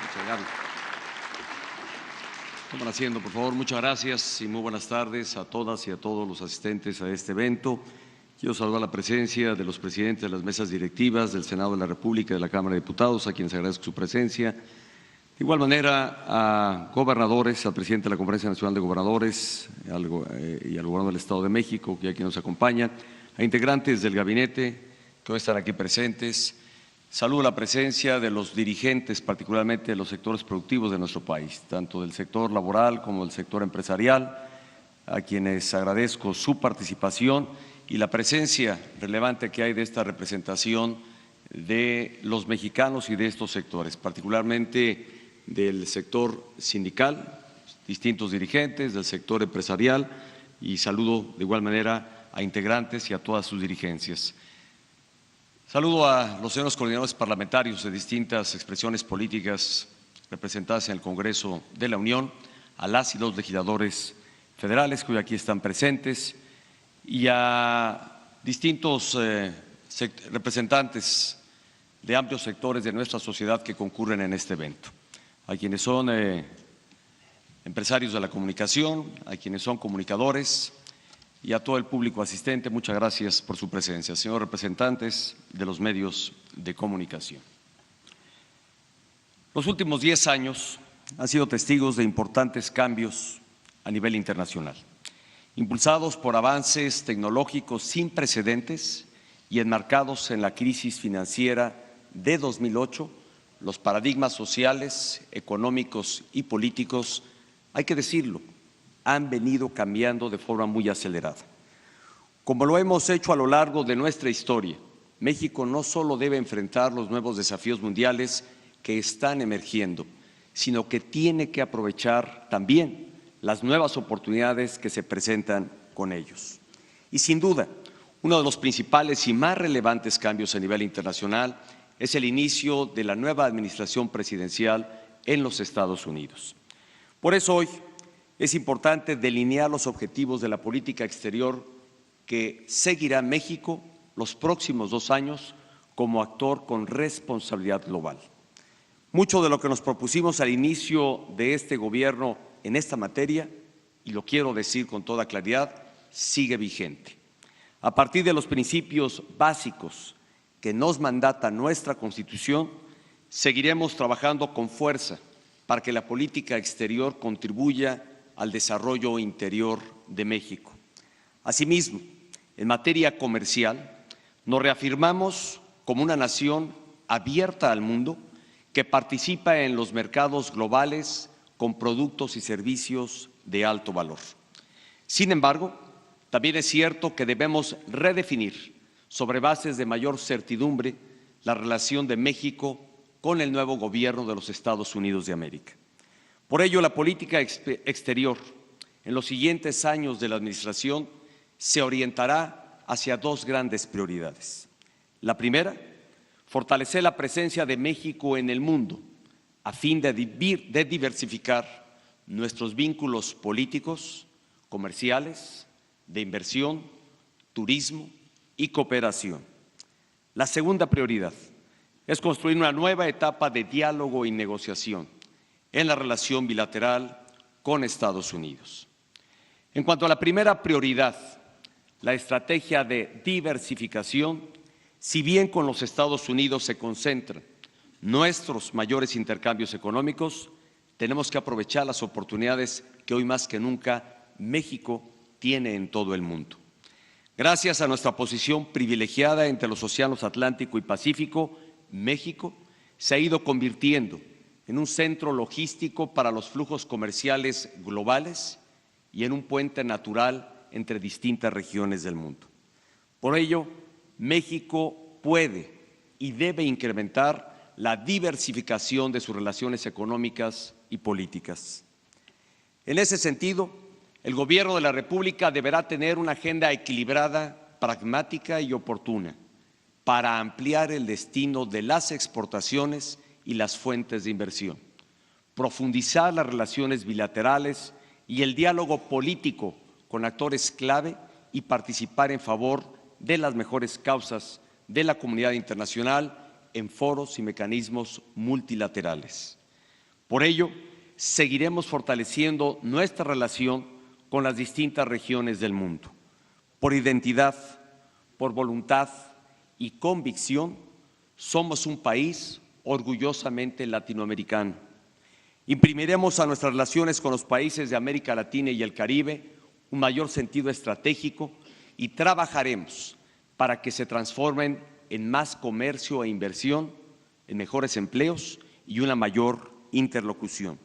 Muchas gracias. Toman asiento, por favor. Muchas gracias y muy buenas tardes a todas y a todos los asistentes a este evento. Quiero saludar la presencia de los presidentes de las mesas directivas del Senado de la República y de la Cámara de Diputados, a quienes agradezco su presencia. De igual manera, a gobernadores, al presidente de la Conferencia Nacional de Gobernadores y al gobernador del Estado de México, que aquí nos acompañan, a integrantes del gabinete que hoy están aquí presentes. Saludo la presencia de los dirigentes, particularmente de los sectores productivos de nuestro país, tanto del sector laboral como del sector empresarial, a quienes agradezco su participación y la presencia relevante que hay de esta representación de los mexicanos y de estos sectores, particularmente del sector sindical, distintos dirigentes, del sector empresarial, y saludo de igual manera a integrantes y a todas sus dirigencias. Saludo a los señores coordinadores parlamentarios de distintas expresiones políticas representadas en el Congreso de la Unión, a las y los legisladores federales que hoy aquí están presentes y a distintos representantes de amplios sectores de nuestra sociedad que concurren en este evento. A quienes son empresarios de la comunicación, a quienes son comunicadores y a todo el público asistente, muchas gracias por su presencia. Señores representantes de los medios de comunicación. Los últimos 10 años han sido testigos de importantes cambios a nivel internacional, impulsados por avances tecnológicos sin precedentes y enmarcados en la crisis financiera de 2008. Los paradigmas sociales, económicos y políticos, hay que decirlo, han venido cambiando de forma muy acelerada. Como lo hemos hecho a lo largo de nuestra historia, México no solo debe enfrentar los nuevos desafíos mundiales que están emergiendo, sino que tiene que aprovechar también las nuevas oportunidades que se presentan con ellos. Y sin duda, uno de los principales y más relevantes cambios a nivel internacional es el inicio de la nueva administración presidencial en los Estados Unidos. Por eso hoy es importante delinear los objetivos de la política exterior que seguirá México los próximos 2 años como actor con responsabilidad global. Mucho de lo que nos propusimos al inicio de este gobierno en esta materia, y lo quiero decir con toda claridad, sigue vigente. A partir de los principios básicos que nos mandata nuestra Constitución, seguiremos trabajando con fuerza para que la política exterior contribuya al desarrollo interior de México. Asimismo, en materia comercial, nos reafirmamos como una nación abierta al mundo que participa en los mercados globales con productos y servicios de alto valor. Sin embargo, también es cierto que debemos redefinir sobre bases de mayor certidumbre la relación de México con el nuevo gobierno de los Estados Unidos de América. Por ello, la política exterior en los siguientes años de la administración se orientará hacia 2 grandes prioridades. La primera, fortalecer la presencia de México en el mundo a fin de diversificar nuestros vínculos políticos, comerciales, de inversión, turismo y cooperación. La segunda prioridad es construir una nueva etapa de diálogo y negociación en la relación bilateral con Estados Unidos. En cuanto a la primera prioridad, la estrategia de diversificación, si bien con los Estados Unidos se concentran nuestros mayores intercambios económicos, tenemos que aprovechar las oportunidades que hoy más que nunca México tiene en todo el mundo. Gracias a nuestra posición privilegiada entre los océanos Atlántico y Pacífico, México se ha ido convirtiendo en un centro logístico para los flujos comerciales globales y en un puente natural entre distintas regiones del mundo. Por ello, México puede y debe incrementar la diversificación de sus relaciones económicas y políticas. En ese sentido, el Gobierno de la República deberá tener una agenda equilibrada, pragmática y oportuna para ampliar el destino de las exportaciones y las fuentes de inversión, profundizar las relaciones bilaterales y el diálogo político con actores clave y participar en favor de las mejores causas de la comunidad internacional en foros y mecanismos multilaterales. Por ello, seguiremos fortaleciendo nuestra relación con las distintas regiones del mundo. Por identidad, por voluntad y convicción, somos un país orgullosamente latinoamericano. Imprimiremos a nuestras relaciones con los países de América Latina y el Caribe un mayor sentido estratégico y trabajaremos para que se transformen en más comercio e inversión, en mejores empleos y una mayor interlocución.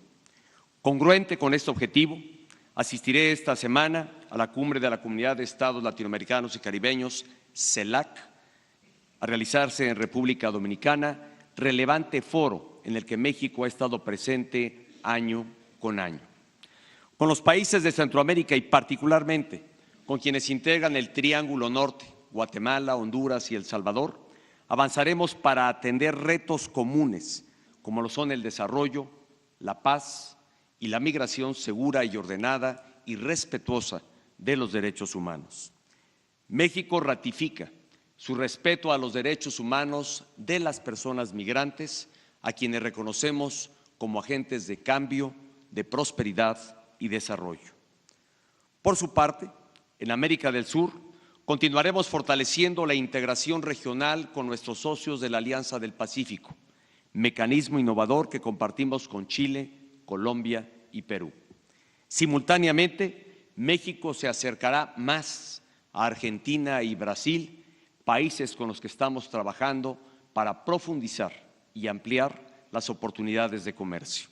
Congruente con este objetivo, asistiré esta semana a la cumbre de la Comunidad de Estados Latinoamericanos y Caribeños, CELAC, a realizarse en República Dominicana, relevante foro en el que México ha estado presente año con año. Con los países de Centroamérica y particularmente con quienes integran el Triángulo Norte, Guatemala, Honduras y El Salvador, avanzaremos para atender retos comunes como lo son el desarrollo, la paz y la migración segura y ordenada y respetuosa de los derechos humanos. México ratifica su respeto a los derechos humanos de las personas migrantes, a quienes reconocemos como agentes de cambio, de prosperidad y desarrollo. Por su parte, en América del Sur, continuaremos fortaleciendo la integración regional con nuestros socios de la Alianza del Pacífico, mecanismo innovador que compartimos con Chile, Colombia y Perú. Simultáneamente, México se acercará más a Argentina y Brasil, países con los que estamos trabajando para profundizar y ampliar las oportunidades de comercio.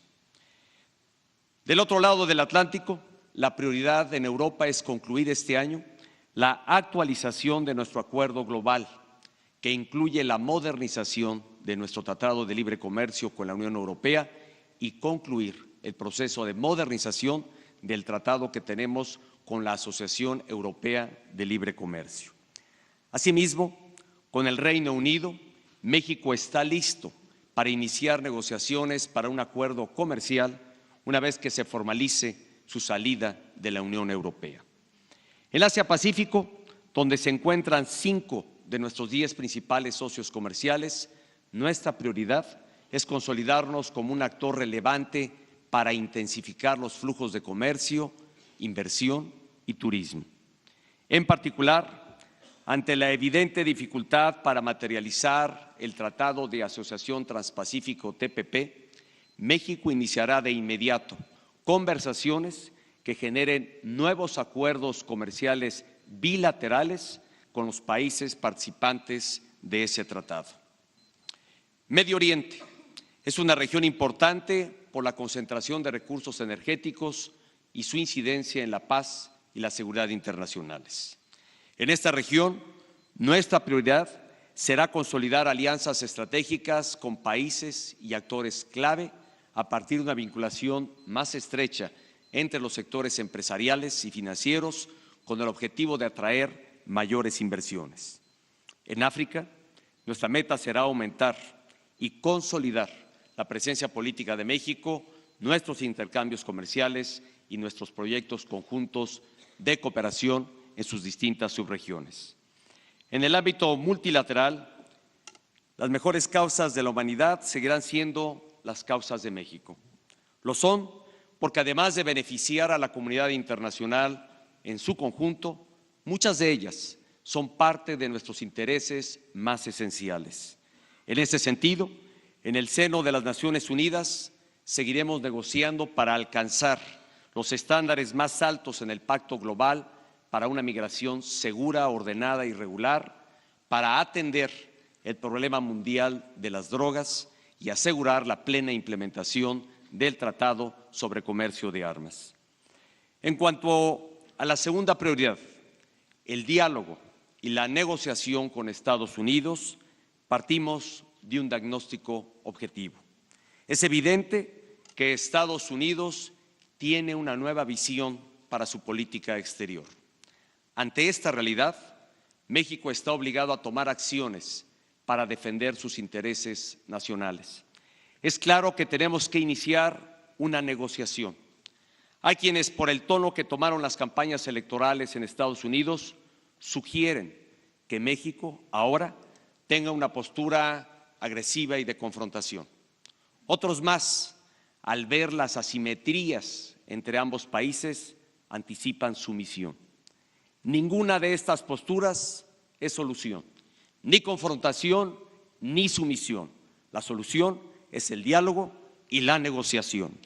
Del otro lado del Atlántico, la prioridad en Europa es concluir este año la actualización de nuestro acuerdo global, que incluye la modernización de nuestro Tratado de Libre Comercio con la Unión Europea y concluir el proceso de modernización del tratado que tenemos con la Asociación Europea de Libre Comercio. Asimismo, con el Reino Unido, México está listo para iniciar negociaciones para un acuerdo comercial una vez que se formalice su salida de la Unión Europea. En Asia-Pacífico, donde se encuentran 5 de nuestros 10 principales socios comerciales, nuestra prioridad es consolidarnos como un actor relevante para intensificar los flujos de comercio, inversión y turismo. En particular, ante la evidente dificultad para materializar el Tratado de Asociación Transpacífico TPP, México iniciará de inmediato conversaciones que generen nuevos acuerdos comerciales bilaterales con los países participantes de ese tratado. Medio Oriente es una región importante por la concentración de recursos energéticos y su incidencia en la paz y la seguridad internacionales. En esta región, nuestra prioridad será consolidar alianzas estratégicas con países y actores clave a partir de una vinculación más estrecha entre los sectores empresariales y financieros con el objetivo de atraer mayores inversiones. En África, nuestra meta será aumentar y consolidar la presencia política de México, nuestros intercambios comerciales y nuestros proyectos conjuntos de cooperación en sus distintas subregiones. En el ámbito multilateral, las mejores causas de la humanidad seguirán siendo las causas de México. Lo son porque además de beneficiar a la comunidad internacional en su conjunto, Muchas de ellas son parte de nuestros intereses más esenciales. En ese sentido, en el seno de las Naciones Unidas seguiremos negociando para alcanzar los estándares más altos en el Pacto Global para una migración segura, ordenada y regular, para atender el problema mundial de las drogas y asegurar la plena implementación del Tratado sobre Comercio de Armas. En cuanto a la segunda prioridad, el diálogo y la negociación con Estados Unidos, partimos de un diagnóstico objetivo. Es evidente que Estados Unidos tiene una nueva visión para su política exterior. Ante esta realidad, México está obligado a tomar acciones para defender sus intereses nacionales. Es claro que tenemos que iniciar una negociación. Hay quienes, por el tono que tomaron las campañas electorales en Estados Unidos, sugieren que México ahora tenga una postura agresiva y de confrontación. Otros más, al ver las asimetrías entre ambos países, anticipan sumisión. Ninguna de estas posturas es solución, ni confrontación ni sumisión. La solución es el diálogo y la negociación.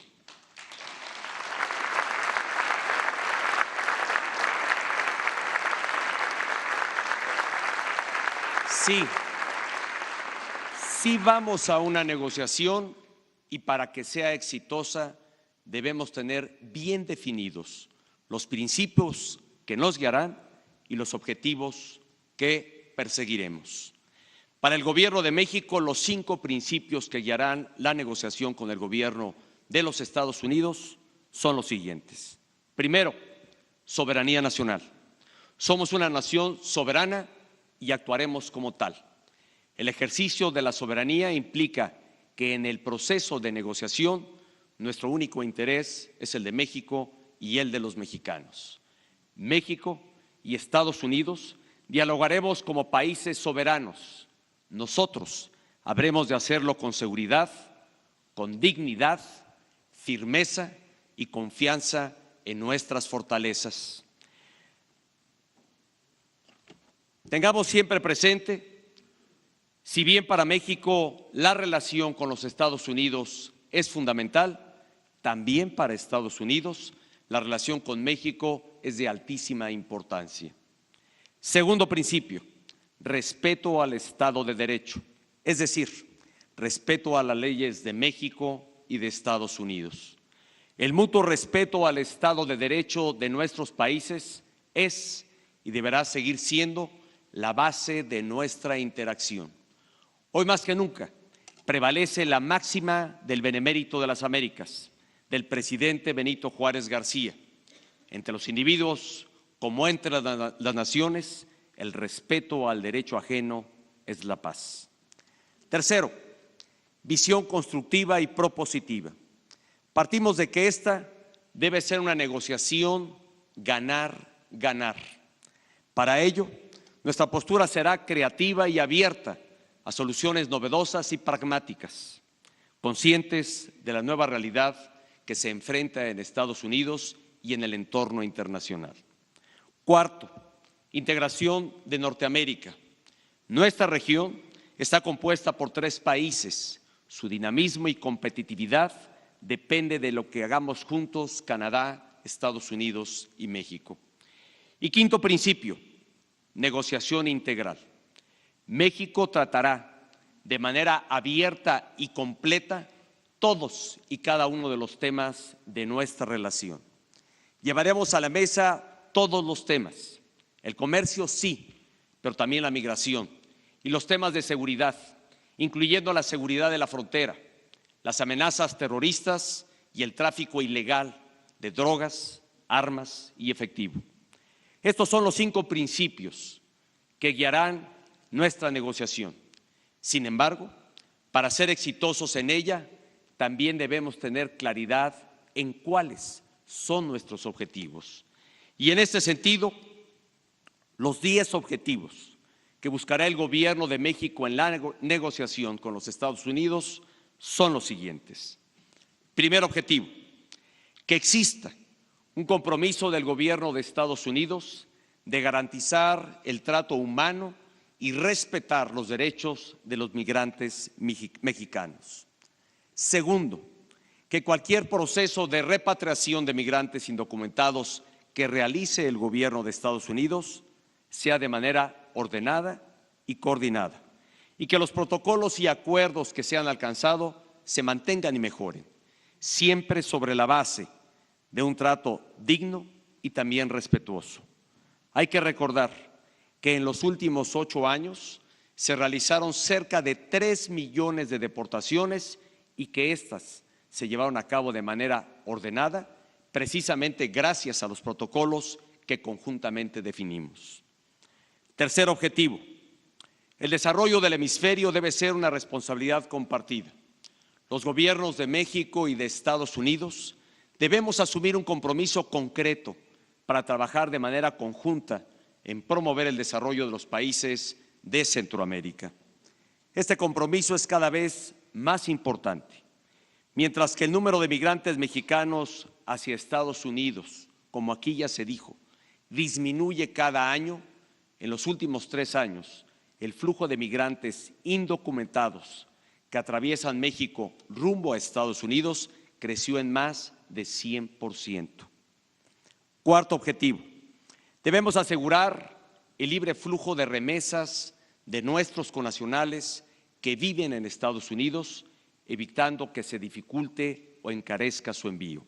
Sí vamos a una negociación y para que sea exitosa debemos tener bien definidos los principios que nos guiarán y los objetivos que perseguiremos. Para el Gobierno de México, los 5 principios que guiarán la negociación con el Gobierno de los Estados Unidos son los siguientes. Primero, soberanía nacional. Somos una nación soberana y actuaremos como tal. El ejercicio de la soberanía implica que en el proceso de negociación nuestro único interés es el de México y el de los mexicanos. México y Estados Unidos dialogaremos como países soberanos. Nosotros habremos de hacerlo con seguridad, con dignidad, firmeza y confianza en nuestras fortalezas. Tengamos siempre presente, si bien para México la relación con los Estados Unidos es fundamental, también para Estados Unidos la relación con México es de altísima importancia. Segundo principio, respeto al Estado de Derecho, es decir, respeto a las leyes de México y de Estados Unidos. El mutuo respeto al Estado de Derecho de nuestros países es y deberá seguir siendo la base de nuestra interacción. Hoy más que nunca prevalece la máxima del Benemérito de las Américas, del presidente Benito Juárez García. Entre los individuos como entre las naciones, el respeto al derecho ajeno es la paz. Tercero, visión constructiva y propositiva. Partimos de que esta debe ser una negociación ganar-ganar. Para ello, nuestra postura será creativa y abierta a soluciones novedosas y pragmáticas, conscientes de la nueva realidad que se enfrenta en Estados Unidos y en el entorno internacional. Cuarto, integración de Norteamérica. Nuestra región está compuesta por 3 países. Su dinamismo y competitividad depende de lo que hagamos juntos Canadá, Estados Unidos y México. Y quinto principio, negociación integral. México tratará de manera abierta y completa todos y cada uno de los temas de nuestra relación. Llevaremos a la mesa todos los temas. El comercio sí, pero también la migración y los temas de seguridad, incluyendo la seguridad de la frontera, las amenazas terroristas y el tráfico ilegal de drogas, armas y efectivo. Estos son los 5 principios que guiarán nuestra negociación. Sin embargo, para ser exitosos en ella, también debemos tener claridad en cuáles son nuestros objetivos. Y en este sentido, los 10 objetivos que buscará el Gobierno de México en la negociación con los Estados Unidos son los siguientes. Primer objetivo, que exista un compromiso del Gobierno de Estados Unidos de garantizar el trato humano y respetar los derechos de los migrantes mexicanos. Segundo, que cualquier proceso de repatriación de migrantes indocumentados que realice el gobierno de Estados Unidos sea de manera ordenada y coordinada, y que los protocolos y acuerdos que se han alcanzado se mantengan y mejoren, siempre sobre la base de un trato digno y también respetuoso. Hay que recordar que en los últimos 8 años se realizaron cerca de 3 millones de deportaciones y que éstas se llevaron a cabo de manera ordenada, precisamente gracias a los protocolos que conjuntamente definimos. Tercer objetivo, el desarrollo del hemisferio debe ser una responsabilidad compartida. Los gobiernos de México y de Estados Unidos debemos asumir un compromiso concreto para trabajar de manera conjunta en promover el desarrollo de los países de Centroamérica. Este compromiso es cada vez más importante. Mientras que el número de migrantes mexicanos hacia Estados Unidos, como aquí ya se dijo, disminuye cada año, en los últimos 3 años, el flujo de migrantes indocumentados que atraviesan México rumbo a Estados Unidos creció en más de 100%. Cuarto objetivo, debemos asegurar el libre flujo de remesas de nuestros connacionales que viven en Estados Unidos, evitando que se dificulte o encarezca su envío.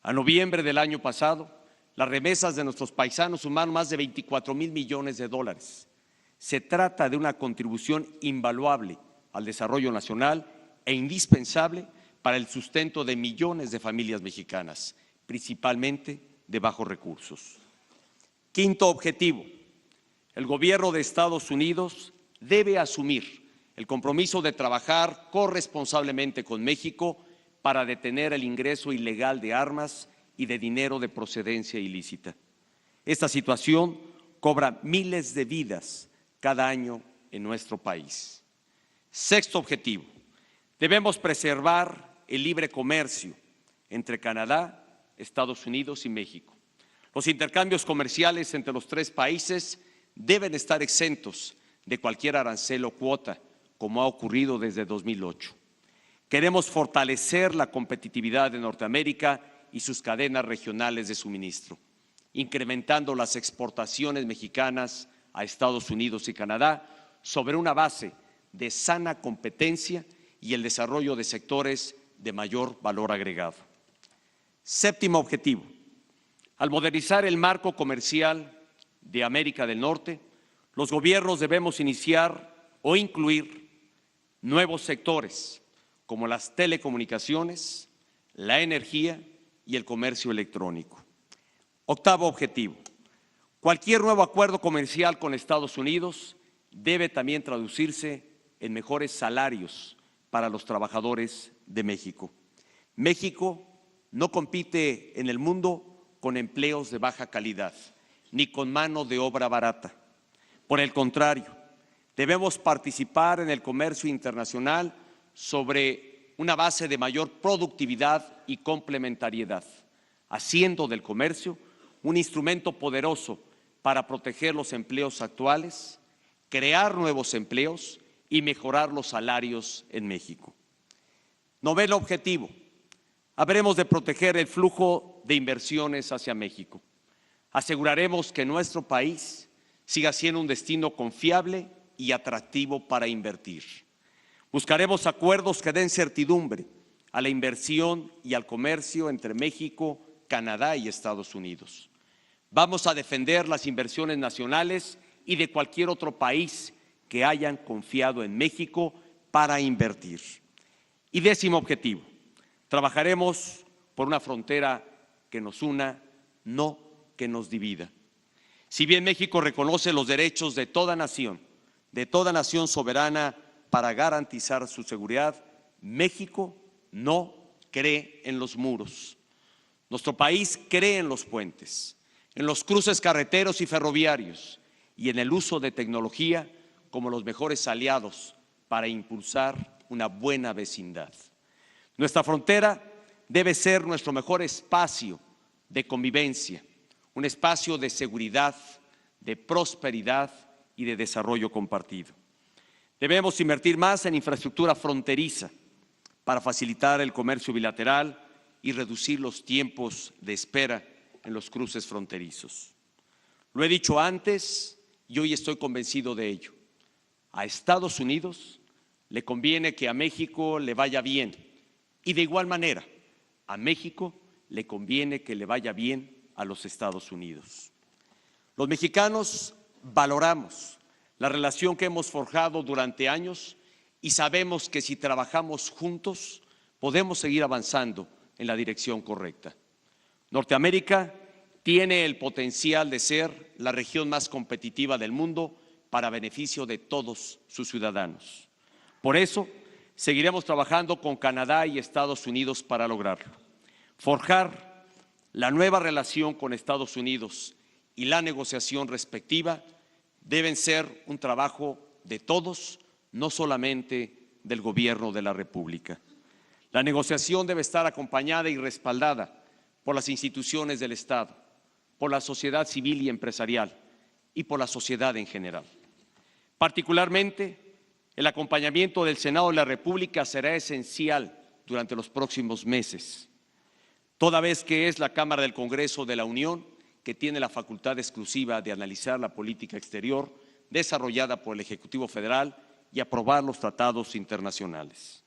A noviembre del año pasado, las remesas de nuestros paisanos sumaron más de 24,000 millones de dólares. Se trata de una contribución invaluable al desarrollo nacional e indispensable para el sustento de millones de familias mexicanas, principalmente de bajos recursos. Quinto objetivo, el gobierno de Estados Unidos debe asumir el compromiso de trabajar corresponsablemente con México para detener el ingreso ilegal de armas y de dinero de procedencia ilícita. Esta situación cobra miles de vidas cada año en nuestro país. Sexto objetivo, debemos preservar el libre comercio entre Canadá, Estados Unidos y México. Los intercambios comerciales entre los 3 países deben estar exentos de cualquier arancel o cuota, como ha ocurrido desde 2008. Queremos fortalecer la competitividad de Norteamérica y sus cadenas regionales de suministro, incrementando las exportaciones mexicanas a Estados Unidos y Canadá sobre una base de sana competencia y el desarrollo de sectores de mayor valor agregado. Séptimo objetivo, al modernizar el marco comercial de América del Norte, los gobiernos debemos iniciar o incluir nuevos sectores como las telecomunicaciones, la energía y el comercio electrónico. Octavo objetivo, cualquier nuevo acuerdo comercial con Estados Unidos debe también traducirse en mejores salarios para los trabajadores de México. México no compite en el mundo con empleos de baja calidad, ni con mano de obra barata. Por el contrario, debemos participar en el comercio internacional sobre una base de mayor productividad y complementariedad, haciendo del comercio un instrumento poderoso para proteger los empleos actuales, crear nuevos empleos y mejorar los salarios en México. Noveno objetivo, habremos de proteger el flujo de inversiones hacia México. Aseguraremos que nuestro país siga siendo un destino confiable y atractivo para invertir. Buscaremos acuerdos que den certidumbre a la inversión y al comercio entre México, Canadá y Estados Unidos. Vamos a defender las inversiones nacionales y de cualquier otro país que hayan confiado en México para invertir. Y décimo objetivo, trabajaremos por una frontera que nos una, no que nos divida. Si bien México reconoce los derechos de toda nación soberana para garantizar su seguridad, México no cree en los muros. Nuestro país cree en los puentes, en los cruces carreteros y ferroviarios y en el uso de tecnología como los mejores aliados para impulsar una buena vecindad. Nuestra frontera debe ser nuestro mejor espacio de convivencia, un espacio de seguridad, de prosperidad y de desarrollo compartido. Debemos invertir más en infraestructura fronteriza para facilitar el comercio bilateral y reducir los tiempos de espera en los cruces fronterizos. Lo he dicho antes y hoy estoy convencido de ello. A Estados Unidos le conviene que a México le vaya bien y de igual manera a México le conviene que le vaya bien a los Estados Unidos. Los mexicanos valoramos la relación que hemos forjado durante años y sabemos que si trabajamos juntos podemos seguir avanzando en la dirección correcta. Norteamérica tiene el potencial de ser la región más competitiva del mundo para beneficio de todos sus ciudadanos. Por eso, seguiremos trabajando con Canadá y Estados Unidos para lograrlo. Forjar la nueva relación con Estados Unidos y la negociación respectiva deben ser un trabajo de todos, no solamente del Gobierno de la República. La negociación debe estar acompañada y respaldada por las instituciones del Estado, por la sociedad civil y empresarial y por la sociedad en general. Particularmente, el acompañamiento del Senado de la República será esencial durante los próximos meses, toda vez que es la Cámara del Congreso de la Unión que tiene la facultad exclusiva de analizar la política exterior desarrollada por el Ejecutivo Federal y aprobar los tratados internacionales.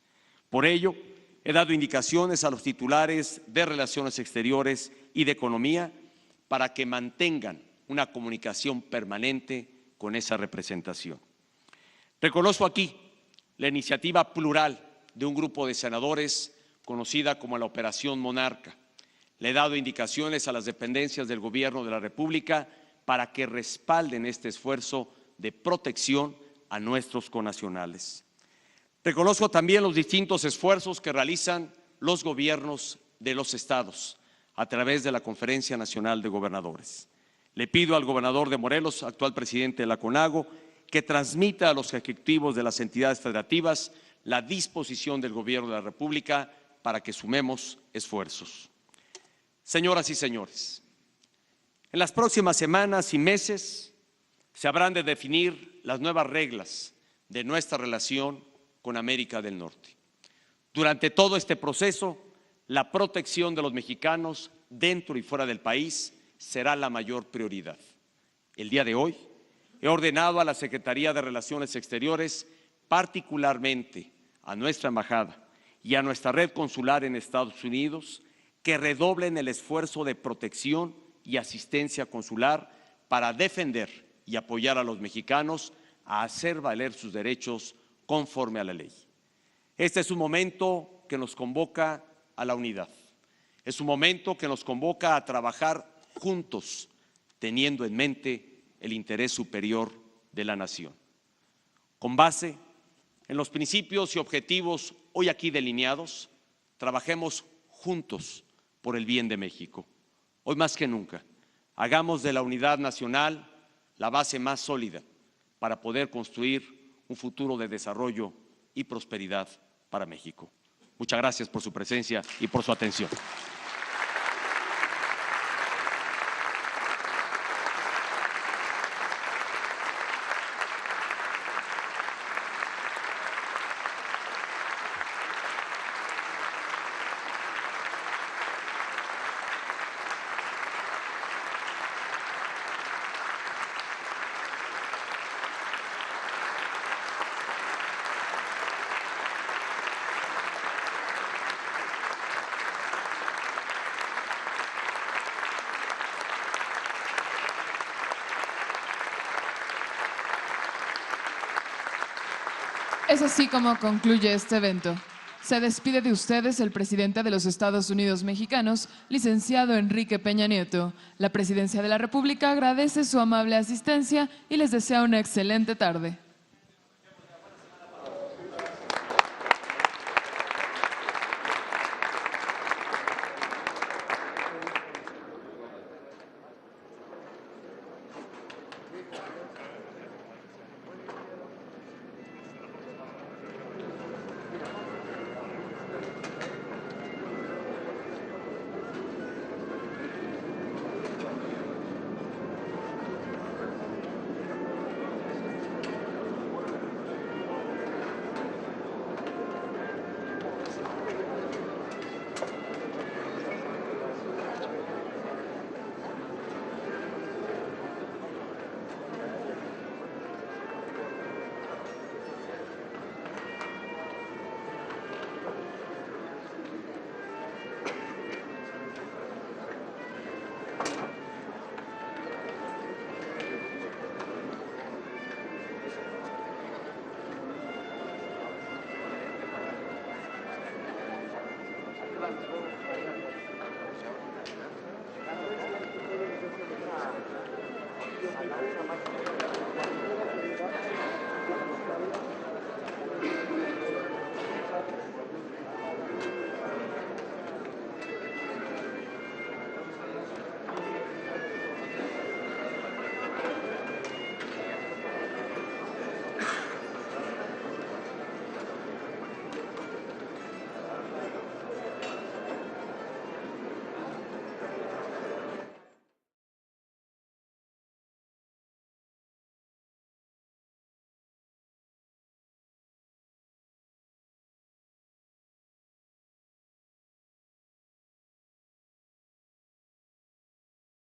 Por ello, he dado indicaciones a los titulares de Relaciones Exteriores y de Economía para que mantengan una comunicación permanente con esa representación. Reconozco aquí la iniciativa plural de un grupo de senadores conocida como la Operación Monarca. Le he dado indicaciones a las dependencias del Gobierno de la República para que respalden este esfuerzo de protección a nuestros connacionales. Reconozco también los distintos esfuerzos que realizan los gobiernos de los estados a través de la Conferencia Nacional de Gobernadores. Le pido al gobernador de Morelos, actual presidente de la CONAGO, que transmita a los ejecutivos de las entidades federativas la disposición del Gobierno de la República para que sumemos esfuerzos. Señoras y señores, en las próximas semanas y meses se habrán de definir las nuevas reglas de nuestra relación con América del Norte. Durante todo este proceso, la protección de los mexicanos dentro y fuera del país será la mayor prioridad. El día de hoy he ordenado a la Secretaría de Relaciones Exteriores, particularmente a nuestra embajada y a nuestra red consular en Estados Unidos, que redoblen el esfuerzo de protección y asistencia consular para defender y apoyar a los mexicanos a hacer valer sus derechos conforme a la ley. Este es un momento que nos convoca a la unidad. Es un momento que nos convoca a trabajar juntos, teniendo en mente el interés superior de la nación. Con base en los principios y objetivos hoy aquí delineados, trabajemos juntos por el bien de México. Hoy más que nunca, hagamos de la unidad nacional la base más sólida para poder construir un futuro de desarrollo y prosperidad para México. Muchas gracias por su presencia y por su atención. Es así como concluye este evento. Se despide de ustedes el presidente de los Estados Unidos mexicanos, licenciado Enrique Peña Nieto. La Presidencia de la República agradece su amable asistencia y les desea una excelente tarde. Gracias.